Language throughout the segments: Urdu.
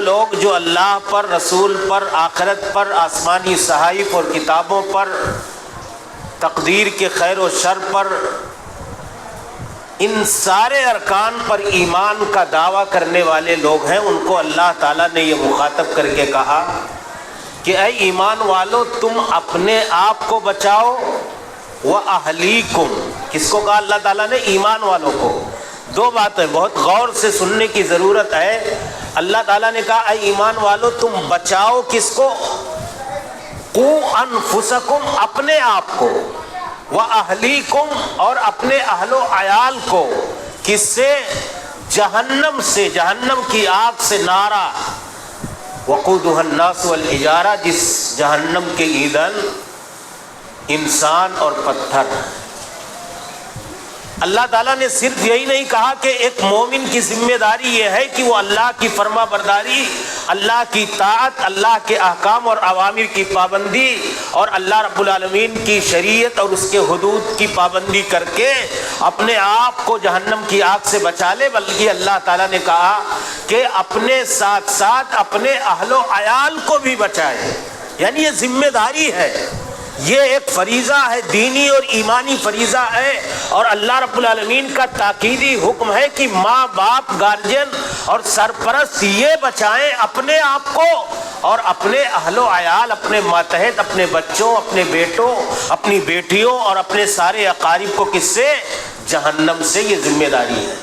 لوگ جو اللہ پر، رسول پر، آخرت پر، آسمانی صحائف اور کتابوں پر، تقدیر کے خیر و شر پر، ان سارے ارکان پر ایمان کا دعویٰ کرنے والے لوگ ہیں، ان کو اللہ تعالیٰ نے یہ مخاطب کر کے کہا کہ اے ایمان والو، تم اپنے آپ کو بچاؤ، وَأَهْلِيكُمْ۔ کس کو کہا اللہ تعالیٰ نے؟ ایمان والوں کو۔ دو باتیں بہت غور سے سننے کی ضرورت ہے۔ اللہ تعالیٰ نے کہا اے ایمان والو، تم بچاؤ کس کو؟ قُوا أَنفُسَكُمْ، اپنے آپ کو، وَأَهْلِيكُمْ، اور اپنے اہل و عیال کو۔ کس سے؟ جہنم سے، جہنم کی آگ سے۔ نارا وقودها الناس والحجارہ، جس جہنم کے ایندھن انسان اور پتھر۔ اللہ تعالیٰ نے صرف یہی نہیں کہا کہ ایک مومن کی ذمہ داری یہ ہے کہ وہ اللہ کی فرما برداری، اللہ کی طاعت، اللہ کے احکام اور اوامر کی پابندی اور اللہ رب العالمین کی شریعت اور اس کے حدود کی پابندی کر کے اپنے آپ کو جہنم کی آگ سے بچا لے، بلکہ اللہ تعالیٰ نے کہا کہ اپنے ساتھ ساتھ اپنے اہل و عیال کو بھی بچائے۔ یعنی یہ ذمہ داری ہے، یہ ایک فریضہ ہے، دینی اور ایمانی فریضہ ہے، اور اللہ رب العالمین کا تاکیدی حکم ہے کہ ماں باپ، گارجین اور سرپرست یہ بچائیں اپنے آپ کو اور اپنے اہل و عیال، اپنے ماتحت، اپنے بچوں، اپنے بیٹوں، اپنی بیٹیوں اور اپنے سارے اقارب کو۔ کس سے؟ جہنم سے۔ یہ ذمہ داری ہے۔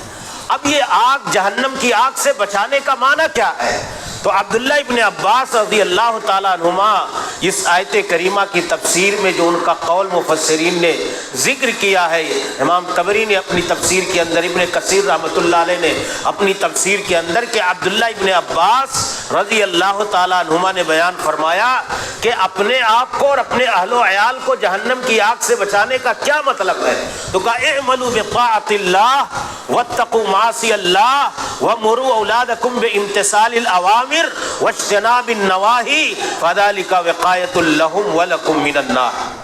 اب یہ آگ، جہنم کی آگ سے بچانے کا معنی کیا ہے؟ تو عبداللہ ابن عباس رضی اللہ تعالیٰ عنہما اس آیت کریمہ کی تفسیر میں جو ان کا قول مفسرین نے ذکر کیا ہے، امام طبری نے اپنی تفسیر کے اندر، ابن کثیر رحمۃ اللہ علیہ نے اپنی تفسیر کے اندر، کہ عبداللہ ابن عباس رضی اللہ تعالیٰ عنہما نے بیان فرمایا کہ اپنے آپ کو اور اپنے اہل و عیال کو جہنم کی آگ سے بچانے کا کیا مطلب ہے؟ تو کہا اعملوا بطاعۃ اللہ واتقوا معاصی اللہ ومروا اولادکم بامتثال الاوامر واجتناب النواہی فذلک وقایۃ لہم ولکم من النار۔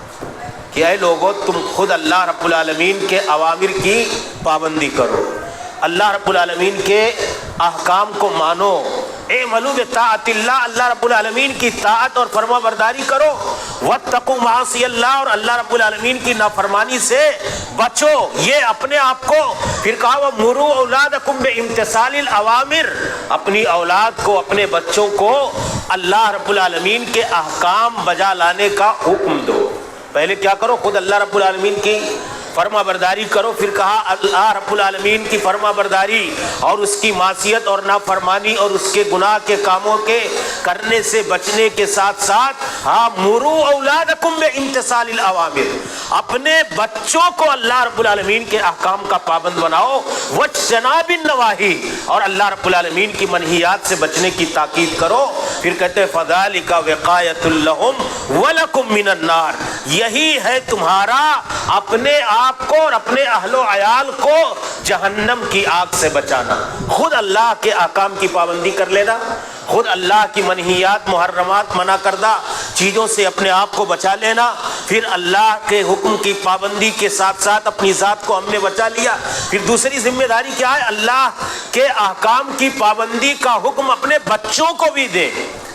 کہ اے لوگو، تم خود اللہ رب العالمین کے اوامر کی پابندی کرو، اللہ رب العالمین کے احکام کو مانو، اعملوا بطاعت اللہ، اللہ رب العالمین کی طاعت اور فرما برداری کرو، واتقوا معاصی اللہ، اور اللہ رب العالمین کی نافرمانی سے بچو، یہ اپنے آپ کو۔ پھر کہا وَمُرُوا أَوْلَادَكُمْ بِامْتِثَالِ الْأَوَامِرِ، اپنی اولاد کو، اپنے بچوں کو اللہ رب العالمین کے احکام بجا لانے کا حکم دو۔ پہلے کیا کرو؟ خود اللہ رب العالمین کی فرما برداری کرو۔ پھر کہا اللہ رب العالمین کی فرما برداری اور اس کی معصیت اور نافرمانی اور اس کے گناہ کے کاموں کے کرنے سے بچنے کے ساتھ ساتھ مروا اولادکم بامتثال الاوامر، اپنے بچوں کو اللہ رب العالمین کے احکام کا پابند بناؤ، واجتناب النواہی، اور اللہ رب العالمین کی منہیات سے بچنے کی تاکید کرو۔ پھر کہتے ہیں فذلک وقایۃ لہم ولکم من النار، یہی ہے تمہارا اپنے آپ کو اور اپنے اہل و عیال کو جہنم کی آگ سے بچانا۔ خود اللہ کے احکام کی پابندی کر لینا، خود اللہ کی منہیات، محرمات، منع کردہ چیزوں سے اپنے آپ کو بچا لینا، پھر اللہ کے حکم کی پابندی کے ساتھ ساتھ اپنی ذات کو ہم نے بچا لیا۔ پھر دوسری ذمہ داری کیا ہے؟ اللہ کے احکام کی پابندی کا حکم اپنے بچوں کو بھی دے،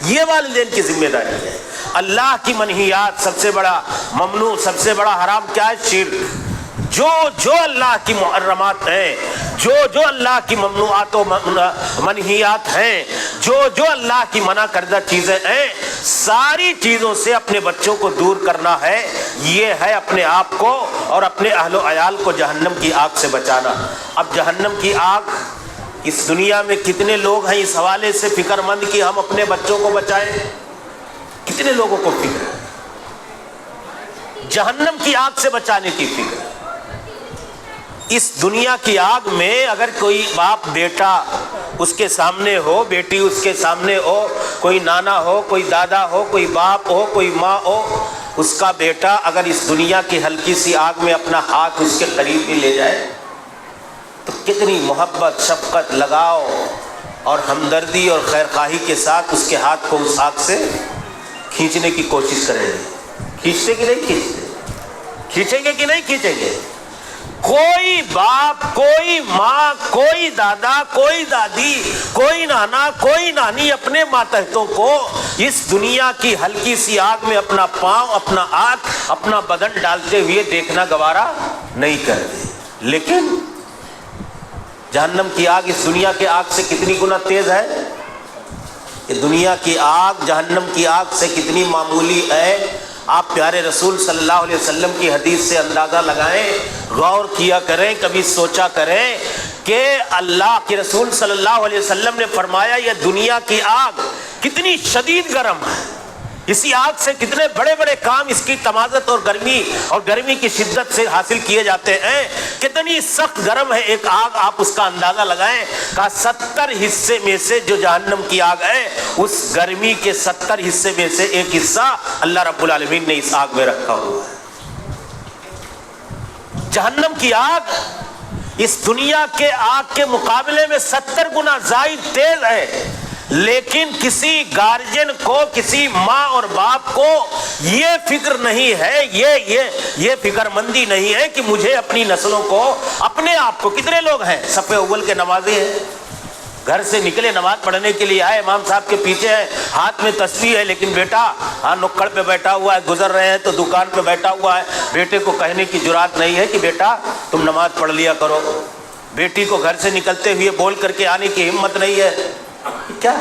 یہ والدین کی ذمہ داری ہے۔ اللہ کی منہیات، سب سے بڑا ممنوع، سب سے بڑا حرام کیا ہے؟ شرک۔ جو اللہ کی محرمات ہیں، جو اللہ کی ممنوعات و منہیات ہیں، جو اللہ کی منع کردہ چیزیں ہیں، ساری چیزوں سے اپنے بچوں کو دور کرنا ہے۔ یہ ہے اپنے آپ کو اور اپنے اہل و عیال کو جہنم کی آگ سے بچانا۔ اب جہنم کی آگ، اس دنیا میں کتنے لوگ ہیں اس حوالے سے فکر مند کہ ہم اپنے بچوں کو بچائیں؟ کتنے لوگوں کو فکر ہے جہنم کی آگ سے بچانے کی فکر؟ اس دنیا کی آگ میں اگر کوئی باپ بیٹا اس کے سامنے ہو، بیٹی اس کے سامنے ہو، کوئی نانا ہو، کوئی دادا ہو، کوئی باپ ہو، کوئی ماں ہو، اس کا بیٹا اگر اس دنیا کی ہلکی سی آگ میں اپنا ہاتھ اس کے قریب بھی لے جائے تو کتنی محبت، شفقت، لگاؤ اور ہمدردی اور خیرخواہی کے ساتھ اس کے ہاتھ کو اس آگ سے کھینچنے کی کوشش کریں گے۔ کھینچتے کہ نہیں کھینچتے؟ کھینچیں گے کہ نہیں کھینچیں گے؟ کوئی باپ، کوئی ماں، کوئی دادا، کوئی دادی، کوئی نانا، کوئی نانی اپنے ماتحتوں کو اس دنیا کی ہلکی سی آگ میں اپنا پاؤں، اپنا ہاتھ، اپنا بدن ڈالتے ہوئے دیکھنا گوارا نہیں کرتے. لیکن جہنم کی آگ اس دنیا کے آگ سے کتنی گنا تیز ہے؟ یہ دنیا کی آگ جہنم کی آگ سے کتنی معمولی ہے. آپ پیارے رسول صلی اللہ علیہ وسلم کی حدیث سے اندازہ لگائیں، غور کیا کریں، کبھی سوچا کریں کہ اللہ کے رسول صلی اللہ علیہ وسلم نے فرمایا یہ دنیا کی آگ کتنی شدید گرم ہے. اسی آگ سے کتنے بڑے بڑے کام اس کی تمازت اور گرمی کی شدت سے حاصل کیے جاتے ہیں. کتنی سخت گرم ہے ایک آگ، آپ اس کا اندازہ لگائیں. کہا 70 حصے میں سے جو جہنم کی آگ ہے اس گرمی کے 70 حصے میں سے ایک حصہ اللہ رب العالمین نے اس آگ میں رکھا ہوا ہے. جہنم کی آگ اس دنیا کے آگ کے مقابلے میں 70 گنا زائد تیز ہے. لیکن کسی گارجن کو، کسی ماں اور باپ کو یہ فکر نہیں ہے، یہ فکر مندی نہیں ہے کہ مجھے اپنی نسلوں کو، اپنے آپ کو. کتنے لوگ ہیں صف اول کے نمازی ہیں، گھر سے نکلے نماز پڑھنے کے لیے آئے، امام صاحب کے پیچھے ہے، ہاتھ میں تسبیح ہے، لیکن بیٹا نکڑ پہ بیٹھا ہوا ہے، گزر رہے ہیں تو دکان پہ بیٹھا ہوا ہے. بیٹے کو کہنے کی جرات نہیں ہے کہ بیٹا تم نماز پڑھ لیا کرو. بیٹی کو گھر سے نکلتے ہوئے بول کر کے آنے کی ہمت نہیں ہے. کیا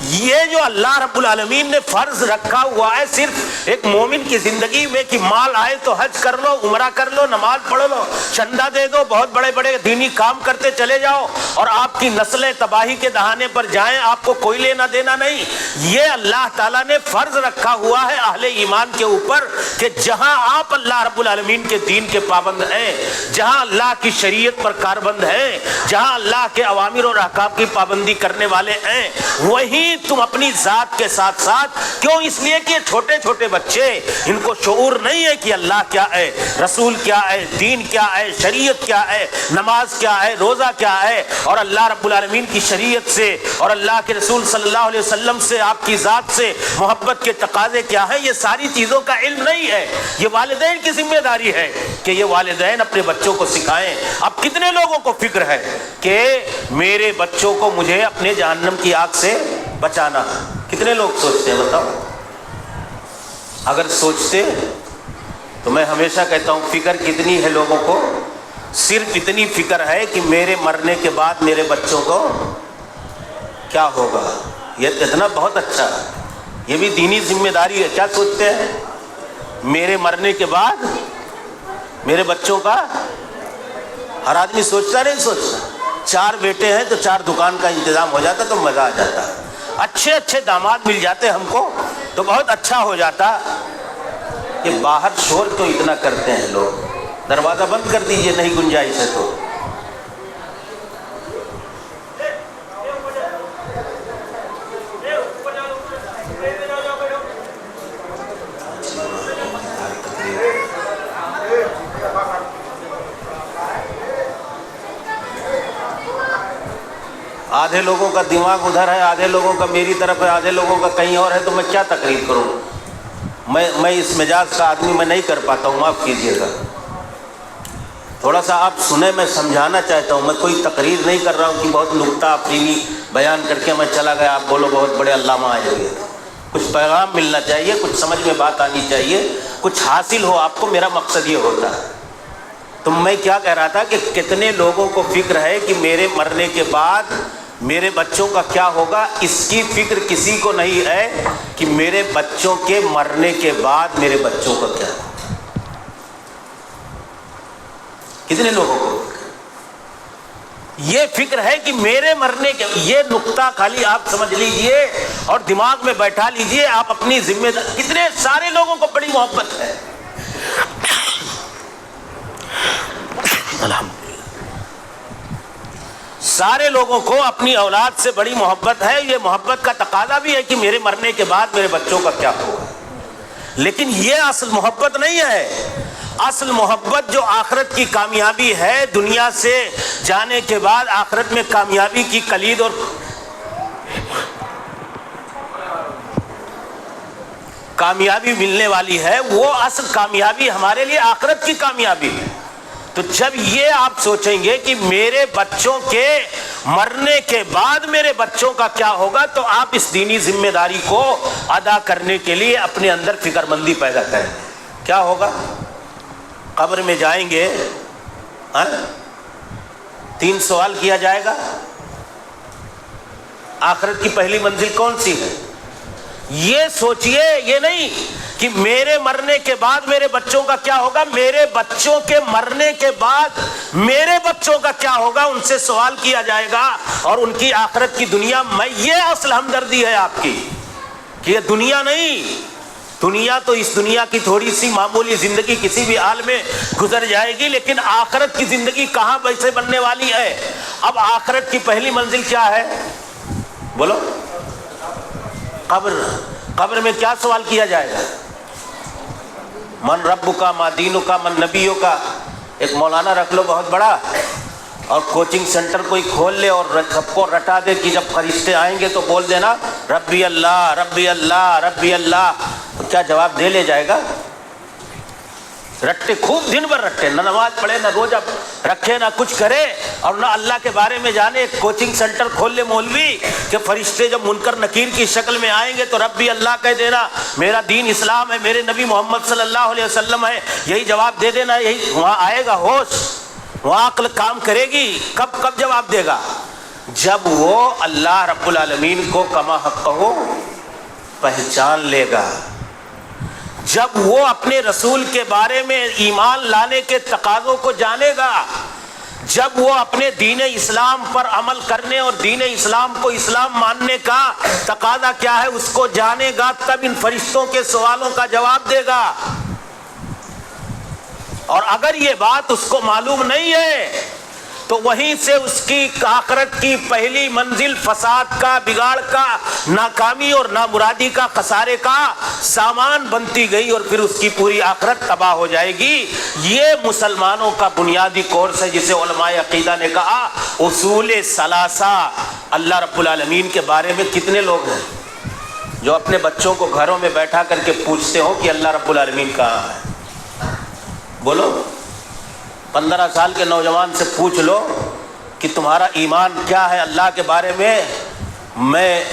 یہ جو اللہ رب العالمین نے فرض رکھا ہوا ہے صرف ایک مومن کی زندگی میں کہ مال آئے تو حج کر لو، عمرہ کر لو، نماز پڑھ لو، چندہ دے دو، بہت بڑے بڑے دینی کام کرتے چلے جاؤ اور آپ کی نسلیں تباہی کے دہانے پر جائیں، آپ کو کوئی لینا دینا نہیں. یہ اللہ تعالیٰ نے فرض رکھا ہوا ہے اہل ایمان کے اوپر کہ جہاں آپ اللہ رب العالمین کے دین کے پابند ہیں، جہاں اللہ کی شریعت پر کاربند ہیں، جہاں اللہ کے اوامر اور احکام کی پابندی کرنے والے ہیں، وہیں تم اپنی ذات کے ساتھ ساتھ. کیوں؟ اس لیے کہ چھوٹے چھوٹے بچے، ان کو شعور نہیں ہے کہ اللہ کیا ہے، رسول کیا ہے، دین کیا ہے، شریعت کیا ہے، نماز کیا ہے، روزہ کیا ہے، اور اللہ رب العالمین کی شریعت سے اور اللہ کے رسول صلی اللہ علیہ وسلم سے، آپ کی ذات سے محبت کے تقاضے کیا ہیں. یہ ساری چیزوں کا علم نہیں ہے. یہ والدین کی ذمہ داری ہے کہ یہ والدین اپنے بچوں کو سکھائیں. اب کتنے لوگوں کو فکر ہے کہ میرے بچوں کو مجھے اپنے جہنم کی آگ سے بچانا؟ کتنے لوگ سوچتے ہیں بتاؤ؟ اگر سوچتے تو میں ہمیشہ کہتا ہوں فکر کتنی ہے لوگوں کو؟ صرف اتنی فکر ہے کہ میرے مرنے کے بعد میرے بچوں کو کیا ہوگا. یہ اتنا بہت اچھا ہے، یہ بھی دینی ذمہ داری ہے. کیا سوچتے ہیں؟ میرے مرنے کے بعد میرے بچوں کا. ہر آدمی سوچتا نہیں سوچتا. 4 بیٹے ہیں تو 4 دکان کا انتظام ہو جاتا تو مزہ آ جاتا. اچھے اچھے داماد مل جاتے ہم کو تو بہت اچھا ہو جاتا. یہ باہر شور تو اتنا کرتے ہیں لوگ. دروازہ بند کر دیجئے نہیں گنجائش ہے تو. آدھے لوگوں کا دماغ ادھر ہے، آدھے لوگوں کا میری طرف ہے، آدھے لوگوں کا کہیں اور ہے. تو میں کیا تقریر کروں؟ میں اس مزاج کا آدمی میں نہیں کر پاتا ہوں، معاف کیجیے گا. تھوڑا سا آپ سنیں، میں سمجھانا چاہتا ہوں. میں کوئی تقریر نہیں کر رہا ہوں کہ بہت نکتہ افریمی بیان کر کے میں چلا گیا، آپ بولو بہت بڑے علامہ آ جائیے. کچھ پیغام ملنا چاہیے، کچھ سمجھ میں بات آنی چاہیے، کچھ حاصل ہو آپ کو. میرا مقصد یہ ہوتا ہے. تو میں کیا کہہ رہا تھا کہ کتنے لوگوں کو فکر ہے کہ میرے مرنے کے بعد میرے بچوں کا کیا ہوگا. اس کی فکر کسی کو نہیں ہے کہ میرے بچوں کے مرنے کے بعد میرے بچوں کا کیا ہوگا. کتنے لوگوں کو یہ فکر ہے کہ میرے مرنے کے. یہ نقطہ خالی آپ سمجھ لیجئے اور دماغ میں بیٹھا لیجئے. آپ اپنی ذمہ داری. کتنے سارے لوگوں کو بڑی محبت ہے. الحمدللہ سارے لوگوں کو اپنی اولاد سے بڑی محبت ہے. یہ محبت کا تقاضا بھی ہے کہ میرے مرنے کے بعد میرے بچوں کا کیا ہوگا. لیکن یہ اصل محبت نہیں ہے. اصل محبت جو آخرت کی کامیابی ہے، دنیا سے جانے کے بعد آخرت میں کامیابی کی کلید اور کامیابی ملنے والی ہے، وہ اصل کامیابی ہمارے لیے آخرت کی کامیابی ہے. تو جب یہ آپ سوچیں گے کہ میرے بچوں کے مرنے کے بعد میرے بچوں کا کیا ہوگا، تو آپ اس دینی ذمہ داری کو ادا کرنے کے لیے اپنے اندر فکر مندی پیدا کریں۔ کیا ہوگا؟ قبر میں جائیں گے، 3 سوال کیا جائے گا۔ آخرت کی پہلی منزل کون سی ہے؟ یہ سوچئے، یہ نہیں کہ میرے مرنے کے بعد میرے بچوں کا کیا ہوگا، میرے بچوں کے مرنے کے بعد میرے بچوں کا کیا ہوگا، ان سے سوال کیا جائے گا، اور ان کی آخرت کی دنیا میں، یہ اصل ہمدردی ہے آپ کی، کہ یہ دنیا نہیں، دنیا تو اس دنیا کی تھوڑی سی معمولی زندگی کسی بھی حال میں گزر جائے گی، لیکن آخرت کی زندگی کہاں ویسے بننے والی ہے۔ اب آخرت کی پہلی منزل کیا ہے؟ بولو۔ قبر میں کیا سوال کیا جائے گا؟ من رب کا، ما دینو کا، من نبیوں کا۔ ایک مولانا رکھ لو بہت بڑا، اور کوچنگ سینٹر کوئی کھول لے اور سب کو رٹا دے کہ جب فرشتے آئیں گے تو بول دینا ربی اللہ ربی اللہ ربی اللہ، تو کیا جواب دے لے جائے گا؟ رٹے، خوب دن بھر رٹے، نہ نماز پڑھے، نہ روزہ رکھے، نہ کچھ کرے، اور نہ اللہ کے بارے میں جانے۔ ایک کوچنگ سینٹر کھول لے مولوی کہ فرشتے جب منکر نکیر کی شکل میں آئیں گے تو ربی اللہ کہہ دینا، میرا دین اسلام ہے، میرے نبی محمد صلی اللہ علیہ وسلم ہے، یہی جواب دے دینا۔ یہی وہاں آئے گا ہوش، وہاں عقل کام کرے گی۔ کب جواب دے گا؟ جب وہ اللہ رب العالمین کو کما حق ہو پہچان لے گا، جب وہ اپنے رسول کے بارے میں ایمان لانے کے تقاضوں کو جانے گا، جب وہ اپنے دین اسلام پر عمل کرنے اور دین اسلام کو اسلام ماننے کا تقاضا کیا ہے اس کو جانے گا، تب ان فرشتوں کے سوالوں کا جواب دے گا۔ اور اگر یہ بات اس کو معلوم نہیں ہے تو وہیں سے اس کی آخرت کی پہلی منزل فساد کا، بگاڑ کا، ناکامی اور نامرادی کا، خسارے کا سامان بنتی گئی، اور پھر اس کی پوری آخرت تباہ ہو جائے گی۔ یہ مسلمانوں کا بنیادی کورس ہے، جسے علماء عقیدہ نے کہا اصول ثلاثہ۔ اللہ رب العالمین کے بارے میں کتنے لوگ ہیں جو اپنے بچوں کو گھروں میں بیٹھا کر کے پوچھتے ہو کہ اللہ رب العالمین کہاں ہے؟ بولو۔ 15 سال کے نوجوان سے پوچھ لو کہ تمہارا ایمان کیا ہے اللہ کے بارے میں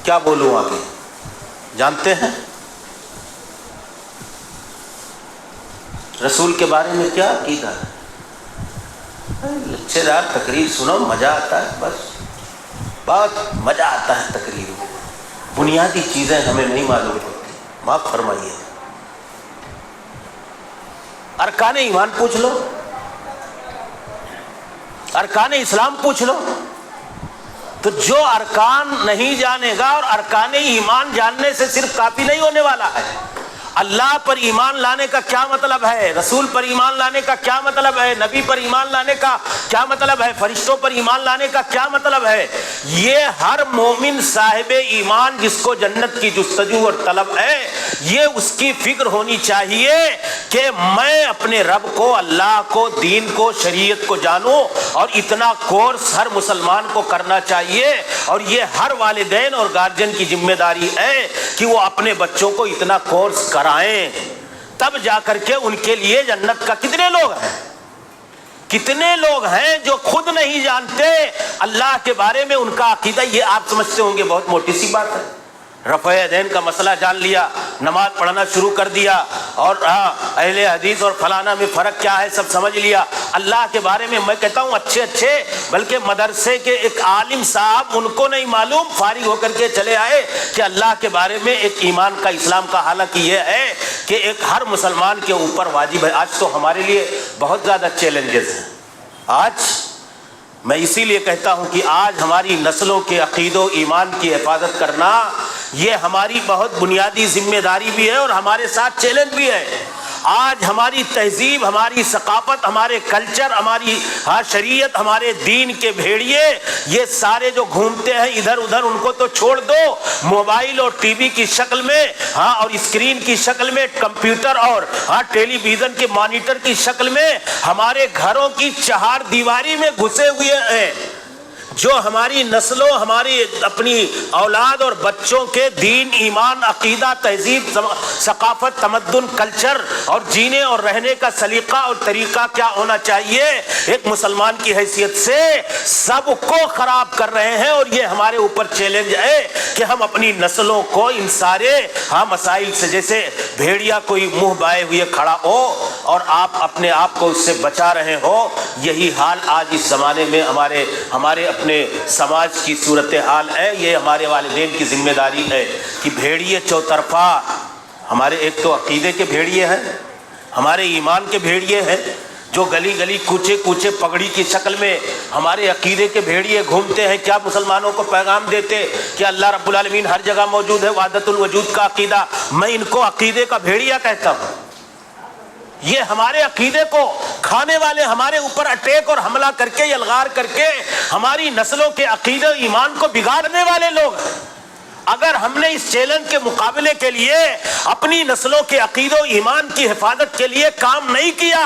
کیا بولوں آگے؟ جانتے ہیں رسول کے بارے میں کیا عقیدہ ہے؟ لچھے دار تقریر سنو، مزہ آتا ہے، بس بہت مزہ آتا ہے تقریر میں، بنیادی چیزیں ہمیں نہیں معلوم ہوتی، معاف فرمائیے۔ ارکان ایمان پوچھ لو، ارکان اسلام پوچھ لو، تو جو ارکان نہیں جانے گا، اور ارکان ایمان جاننے سے صرف کافی نہیں ہونے والا ہے۔ اللہ پر ایمان لانے کا کیا مطلب ہے؟ رسول پر ایمان لانے کا کیا مطلب ہے؟ نبی پر ایمان لانے کا کیا مطلب ہے؟ فرشتوں پر ایمان لانے کا کیا مطلب ہے؟ یہ ہر مومن صاحب ایمان جس کو جنت کی جستجو اور طلب ہے، یہ اس کی فکر ہونی چاہیے کہ میں اپنے رب کو، اللہ کو، دین کو، شریعت کو جانوں، اور اتنا کورس ہر مسلمان کو کرنا چاہیے، اور یہ ہر والدین اور گارجین کی ذمہ داری ہے کہ وہ اپنے بچوں کو اتنا کورس کرائیں، تب جا کر کے ان کے لیے جنت کا۔ کتنے لوگ ہیں جو خود نہیں جانتے اللہ کے بارے میں ان کا عقیدہ؟ یہ آپ سمجھتے ہوں گے بہت موٹی سی بات ہے، رفع یدین کا مسئلہ جان لیا، نماز پڑھنا شروع کر دیا، اور اہل حدیث اور فلانا میں فرق کیا ہے سب سمجھ لیا۔ اللہ کے بارے میں میں کہتا ہوں اچھے بلکہ مدرسے کے ایک عالم صاحب، ان کو نہیں معلوم، فارغ ہو کر کے چلے آئے کہ اللہ کے بارے میں ایک ایمان کا، اسلام کا، حالانکہ یہ ہے کہ ایک ہر مسلمان کے اوپر واجب ہے۔ آج تو ہمارے لیے بہت زیادہ چیلنجز ہیں۔ آج میں اسی لیے کہتا ہوں کہ آج ہماری نسلوں کے عقید و ایمان کی حفاظت کرنا یہ ہماری بہت بنیادی ذمہ داری بھی ہے، اور ہمارے ساتھ چیلنج بھی ہے۔ آج ہماری تہذیب، ہماری ثقافت، ہمارے کلچر، ہماری شریعت، ہمارے دین کے بھیڑیے یہ سارے جو گھومتے ہیں ادھر ادھر، ان کو تو چھوڑ دو، موبائل اور ٹی وی کی شکل میں، اور اسکرین کی شکل میں، کمپیوٹر اور ٹیلی ویژن کے مانیٹر کی شکل میں ہمارے گھروں کی چہار دیواری میں گھسے ہوئے ہیں۔ جو ہماری نسلوں، ہماری اپنی اولاد اور بچوں کے دین، ایمان، عقیدہ، تہذیب، ثقافت، تمدن، کلچر اور جینے اور رہنے کا سلیقہ اور طریقہ کیا ہونا چاہیے ایک مسلمان کی حیثیت سے، سب کو خراب کر رہے ہیں۔ اور یہ ہمارے اوپر چیلنج ہے کہ ہم اپنی نسلوں کو ان سارے مسائل سے، جیسے بھیڑیا کوئی منہ بائے ہوئے کھڑا ہو اور آپ اپنے آپ کو اس سے بچا رہے ہو، یہی حال آج اس زمانے میں ہمارے اپنے سماج کی صورتحال ہے۔ یہ ہمارے والدین کی ذمہ داری ہے کہ بھیڑیے چوطرفہ، ہمارے ایک تو عقیدے کے بھیڑیے ہیں، ہمارے ایمان کے بھیڑیے ہیں، جو گلی گلی کوچے کوچے پگڑی کی شکل میں ہمارے عقیدے کے بھیڑیے گھومتے ہیں۔ کیا مسلمانوں کو پیغام دیتے کہ اللہ رب العالمین ہر جگہ موجود ہے، وحدت الوجود کا عقیدہ، میں ان کو عقیدے کا بھیڑیا کہتا ہوں۔ یہ ہمارے عقیدے کو کھانے والے، ہمارے اوپر اٹیک اور حملہ کر کے، یلغار کر کے ہماری نسلوں کے عقیدے و ایمان کو بگاڑنے والے لوگ ہیں۔ اگر ہم نے اس چیلنج کے مقابلے کے لیے اپنی نسلوں کے عقیدے و ایمان کی حفاظت کے لیے کام نہیں کیا،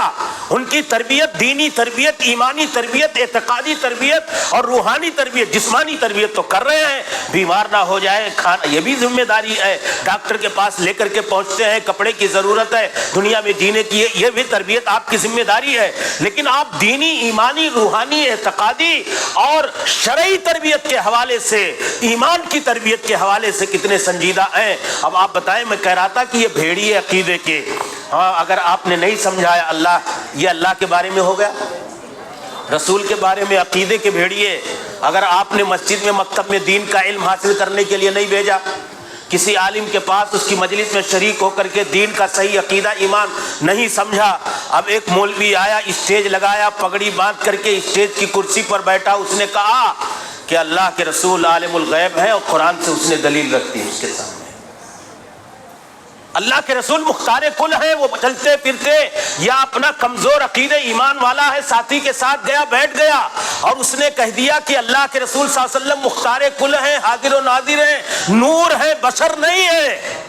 ان کی تربیت، دینی تربیت، ایمانی تربیت، اعتقادی تربیت اور روحانی تربیت، جسمانی تربیت تو کر رہے ہیں، بیمار نہ ہو جائے، کھانا، یہ بھی ذمہ داری ہے، ڈاکٹر کے پاس لے کر کے پہنچتے ہیں، کپڑے کی ضرورت ہے دنیا میں جینے کی، یہ بھی تربیت آپ کی ذمہ داری ہے۔ لیکن آپ دینی، ایمانی، روحانی، اعتقادی اور شرعی تربیت کے حوالے سے، ایمان کی تربیت کے حوالے سے کتنے سنجیدہ ہیں۔ اب آپ بتائیں، میں کہہ رہا تھا کہ یہ بھیڑیے عقیدے کے، اگر آپ نے نہیں سمجھایا یہ اللہ کے بارے میں ہو گیا، رسول کے بارے میں عقیدے کے بھیڑیے، اگر آپ نے مسجد میں، مکتب میں دین کا علم حاصل کرنے کے لیے نہیں بھیجا، کسی عالم کے پاس اس کی مجلس میں شریک ہو کر کے دین کا صحیح عقیدہ، ایمان نہیں سمجھا، اب ایک مولوی آیا، اسٹیج لگایا، پگڑی باندھ کر کے اسٹیج کی کرسی پر بیٹھا، اس نے کہا کہ اللہ کے رسول عالم الغیب ہے، اور قرآن سے اس نے دلیل رکھ دی اس کے سامنے۔ اللہ کے رسول مختار کل ہیں، وہ چلتے پھرتے یا اپنا کمزور عقیدہ ایمان والا ہے، ساتھی کے ساتھ گیا، بیٹھ گیا اور اس نے کہہ دیا کہ اللہ کے رسول صلی اللہ علیہ وسلم مختار کل ہیں، حاضر و ناظر ہیں، نور ہے، بشر نہیں ہے۔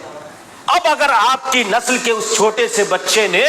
اب اگر آپ کی نسل کے اس چھوٹے سے بچے نے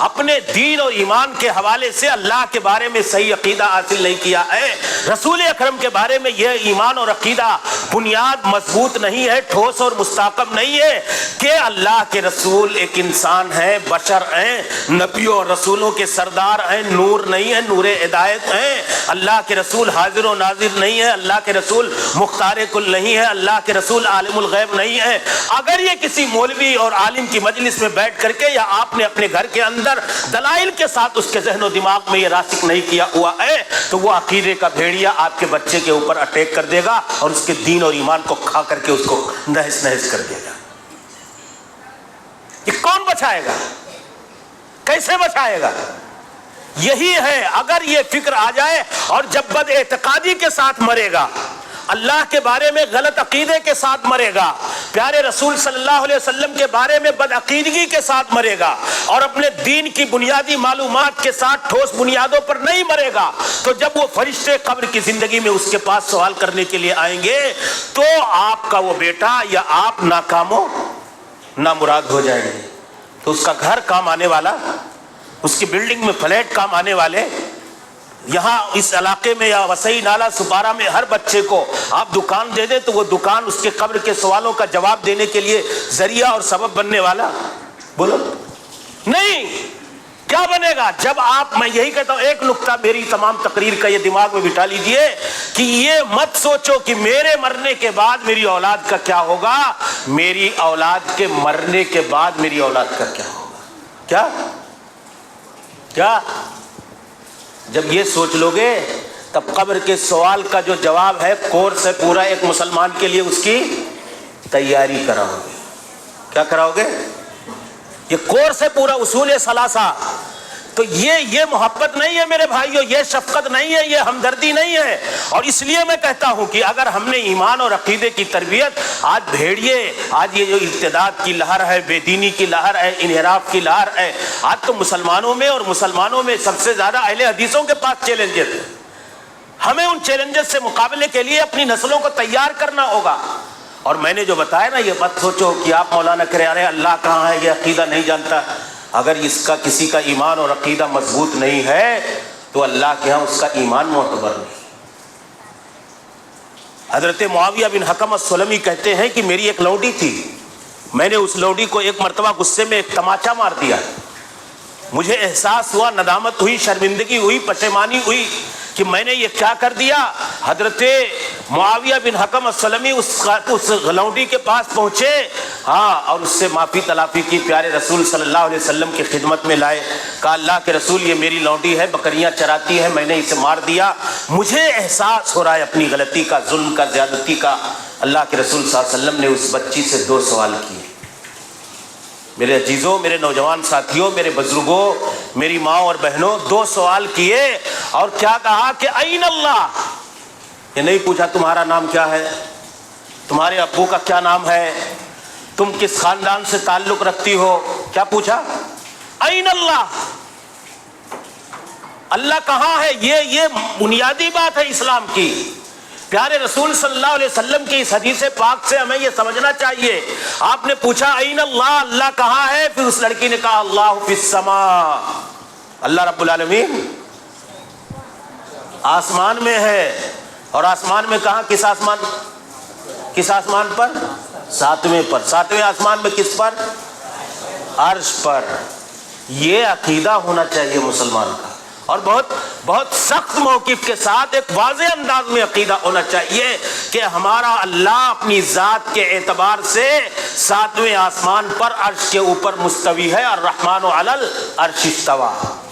اپنے دین اور ایمان کے حوالے سے اللہ کے بارے میں صحیح عقیدہ حاصل نہیں کیا ہے، رسول اکرم کے بارے میں یہ ایمان اور عقیدہ بنیاد مضبوط نہیں ہے، ٹھوس اور مستحکم نہیں ہے کہ اللہ کے رسول ایک انسان ہیں، بشر ہیں، نبیوں اور رسولوں کے سردار ہیں، نور نہیں ہے، نور ہدایت ہیں، اللہ کے رسول حاضر و ناظر نہیں ہے، اللہ کے رسول مختار کل نہیں ہے، اللہ کے رسول عالم الغیب نہیں ہے، اگر یہ کسی مولوی اور عالم کی مجلس میں بیٹھ کر کے یا آپ نے اپنے گھر کے اندر دلائل کے ساتھ اس کے ذہن و دماغ میں یہ راسخ نہیں کیا ہوا ہے، تو وہ عقیدے کا بھیڑیا آپ کے بچے کے اوپر اٹیک کر دے گا اور اس کے دین اور ایمان کو کھا کر کے اس کو نہس نہس کر دے گا۔ یہ کون بچائے گا؟ کیسے بچائے گا؟ یہی ہے، اگر یہ فکر آ جائے اور جب بد اعتقادی کے ساتھ مرے گا، اللہ کے بارے میں غلط عقیدے کے ساتھ مرے گا، پیارے رسول صلی اللہ علیہ وسلم کے بارے میں بد عقیدگی کے ساتھ مرے گا اور اپنے دین کی بنیادی معلومات کے ساتھ ٹھوس بنیادوں پر نہیں مرے گا، تو جب وہ فرشتے قبر کی زندگی میں اس کے پاس سوال کرنے کے لیے آئیں گے تو آپ کا وہ بیٹا یا آپ ناکام و نامراد ہو جائیں گے۔ تو اس کا گھر کام آنے والا، اس کی بلڈنگ میں فلیٹ کام آنے والے، یہاں اس علاقے میں یا وسیع نالہ سپارہ میں ہر بچے کو آپ دکان دے دیں تو وہ دکان اس کے قبر کے سوالوں کا جواب دینے کے لیے ذریعہ اور سبب بننے والا، بولو نہیں، کیا بنے گا؟ جب آپ، میں یہی کہتا ہوں، ایک نقطہ میری تمام تقریر کا یہ دماغ میں بٹھا لیجئے کہ یہ مت سوچو کہ میرے مرنے کے بعد میری اولاد کا کیا ہوگا، میری اولاد کے مرنے کے بعد میری اولاد کا کیا ہوگا۔ کیا جب یہ سوچ لو گے تب قبر کے سوال کا جو جواب ہے کورس ہے پورا ایک مسلمان کے لیے، اس کی تیاری کراؤ گے۔ کیا کراؤ گے؟ یہ کورس ہے پورا، اصول ثلاثہ۔ تو یہ محبت نہیں ہے میرے بھائیو، یہ شفقت نہیں ہے، یہ ہمدردی نہیں ہے۔ اور اس لیے میں کہتا ہوں کہ اگر ہم نے ایمان اور عقیدے کی تربیت، آج بھیڑیے، آج یہ جو ارتداد کی لہر ہے، بے دینی کی لہر ہے، انحراف کی لہر ہے، آج تو مسلمانوں میں اور مسلمانوں میں سب سے زیادہ اہل حدیثوں کے پاس چیلنجز ہیں۔ ہمیں ان چیلنجز سے مقابلے کے لیے اپنی نسلوں کو تیار کرنا ہوگا۔ اور میں نے جو بتایا نا، یہ مت سوچو کہ آپ مولانا کہہ رہے ہیں اللہ کہاں ہے، یہ عقیدہ نہیں جانتا۔ اگر اس کا کسی کا ایمان اور عقیدہ مضبوط نہیں ہے تو اللہ کے ہاں اس کا ایمان معتبر نہیں۔ حضرت معاویہ بن حکم السلمی کہتے ہیں کہ میری ایک لونڈی تھی، میں نے اس لونڈی کو ایک مرتبہ غصے میں ایک تماچا مار دیا، مجھے احساس ہوا، ندامت ہوئی، شرمندگی ہوئی، پشیمانی ہوئی کہ میں نے یہ کیا کر دیا۔ حضرت معاویہ بن حکم السلمی اس لونڈی کے پاس پہنچے، اور اس سے معافی تلافی کی، پیارے رسول صلی اللہ علیہ وسلم کی خدمت میں لائے، کہا اللہ کے رسول یہ میری لونڈی ہے، بکریاں چراتی ہے، میں نے اسے مار دیا، مجھے احساس ہو رہا ہے اپنی غلطی کا، ظلم کا، زیادتی کا۔ اللہ کے رسول صلی اللہ علیہ وسلم نے اس بچی سے 2 سوال کیے۔ میرے عزیزوں، میرے نوجوان ساتھیوں، میرے بزرگوں، میری ماں اور بہنوں، 2 سوال کیے، اور کیا کہا کہ این اللہ، یہ نہیں پوچھا تمہارا نام کیا ہے، تمہارے ابو کا کیا نام ہے، تم کس خاندان سے تعلق رکھتی ہو، کیا پوچھا؟ این اللہ، اللہ کہاں ہے؟ یہ بنیادی بات ہے اسلام کی۔ پیارے رسول صلی اللہ علیہ وسلم کی اس حدیث پاک سے ہمیں یہ سمجھنا چاہیے۔ آپ نے پوچھا این اللہ، اللہ کہاں ہے؟ پھر اس لڑکی نے کہا اللہ فی السماء، اللہ رب العالمین آسمان میں ہے، اور آسمان میں کہاں؟ کس آسمان؟ کس آسمان پر؟ 7ویں پر۔ 7ویں آسمان میں کس پر؟ عرش پر۔ یہ عقیدہ ہونا چاہیے مسلمان کا، اور بہت بہت سخت موقف کے ساتھ ایک واضح انداز میں عقیدہ ہونا چاہیے کہ ہمارا اللہ اپنی ذات کے اعتبار سے 7ویں آسمان پر عرش کے اوپر مستوی ہے، الرحمن علی العرش استویٰ۔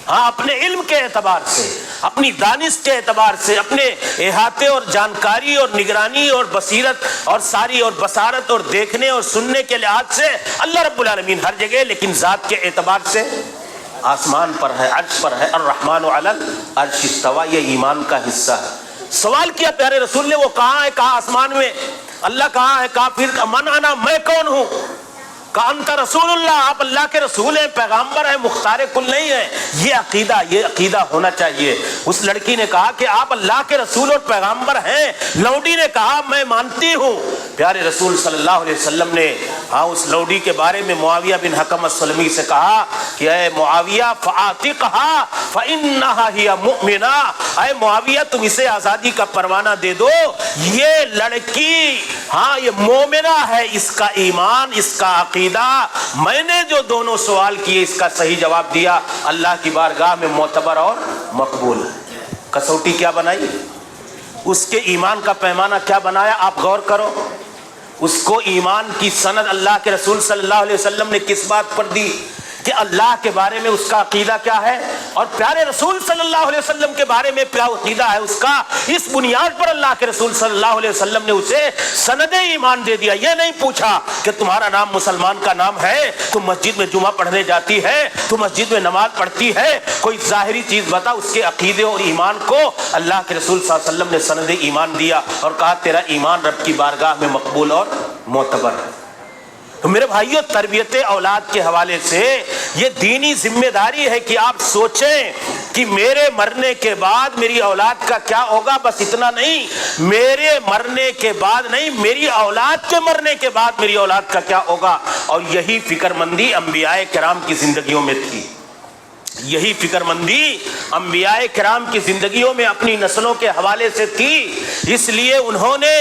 اپنے علم کے اعتبار سے، اپنی دانش کے اعتبار سے، اپنے احاطے اور جانکاری اور نگرانی اور بصیرت اور ساری اور بصارت اور دیکھنے اور سننے کے لحاظ سے اللہ رب العالمین ہر جگہ، لیکن ذات کے اعتبار سے آسمان پر ہے، عرش پر ہے، الرحمن علی العرش استویٰ۔ یہ ایمان کا حصہ ہے۔ سوال کیا پیارے رسول نے، وہ کہاں ہے؟ کہا آسمان میں۔ اللہ کہاں ہے؟ کہا پھر من انا، میں کون ہوں؟ کہا انت رسول اللہ، آپ اللہ کے رسول ہیں، پیغامبر ہیں، مختار کل نہیں ہیں۔ یہ عقیدہ ہونا چاہیے۔ اس لڑکی نے کہا کہ آپ اللہ کے رسول اور پیغامبر ہیں، لونڈی نے کہا میں مانتی ہوں۔ پیارے رسول صلی اللہ علیہ وسلم نے اس لونڈی کے بارے میں معاویہ بن حکم السلمی سے کہا کہ اے معاویہ فاعتقھا فانھا ہی مؤمنہ، اے معاویہ تم اسے آزادی کا پروانہ دے دو، یہ لڑکی یہ مومنہ ہے، اس کا ایمان، اس کا عقیدہ، میں نے جو 2 سوال کیے اس کا صحیح جواب دیا، اللہ کی بارگاہ میں معتبر اور مقبول۔ کسوٹی کیا بنائی؟ اس کے ایمان کا پیمانہ کیا بنایا؟ آپ غور کرو، اس کو ایمان کی سند اللہ کے رسول صلی اللہ علیہ وسلم نے کس بات پر دی کہ اللہ کے بارے میں اس کا عقیدہ کیا ہے، اور پیارے رسول صلی اللہ علیہ وسلم کے بارے میں کیا عقیدہ ہے اس کا۔ اس بنیاد پر اللہ کے رسول صلی اللہ علیہ وسلم نے اسے سند ایمان دے دیا۔ یہ نہیں پوچھا کہ تمہارا نام مسلمان کا نام ہے، تم مسجد میں جمعہ پڑھنے جاتی ہے، تم مسجد میں نماز پڑھتی ہے، کوئی ظاہری چیز بتا، اس کے عقیدے اور ایمان کو اللہ کے رسول صلی اللہ علیہ وسلم نے سند ایمان دیا اور کہا تیرا ایمان رب کی بارگاہ میں مقبول اور معتبر ہے۔ تو میرے بھائیوں، تربیت اولاد کے حوالے سے یہ دینی ذمہ داری ہے کہ آپ سوچیں کہ میرے مرنے کے بعد میری اولاد کا کیا ہوگا۔ بس اتنا نہیں، میرے مرنے کے بعد نہیں، میری اولاد کے مرنے کے بعد میری اولاد کا کیا ہوگا۔ اور یہی فکر مندی انبیاء کرام کی زندگیوں میں تھی، یہی فکر مندی انبیاء کرام کی زندگیوں میں اپنی نسلوں کے حوالے سے تھی، اس لیے انہوں نے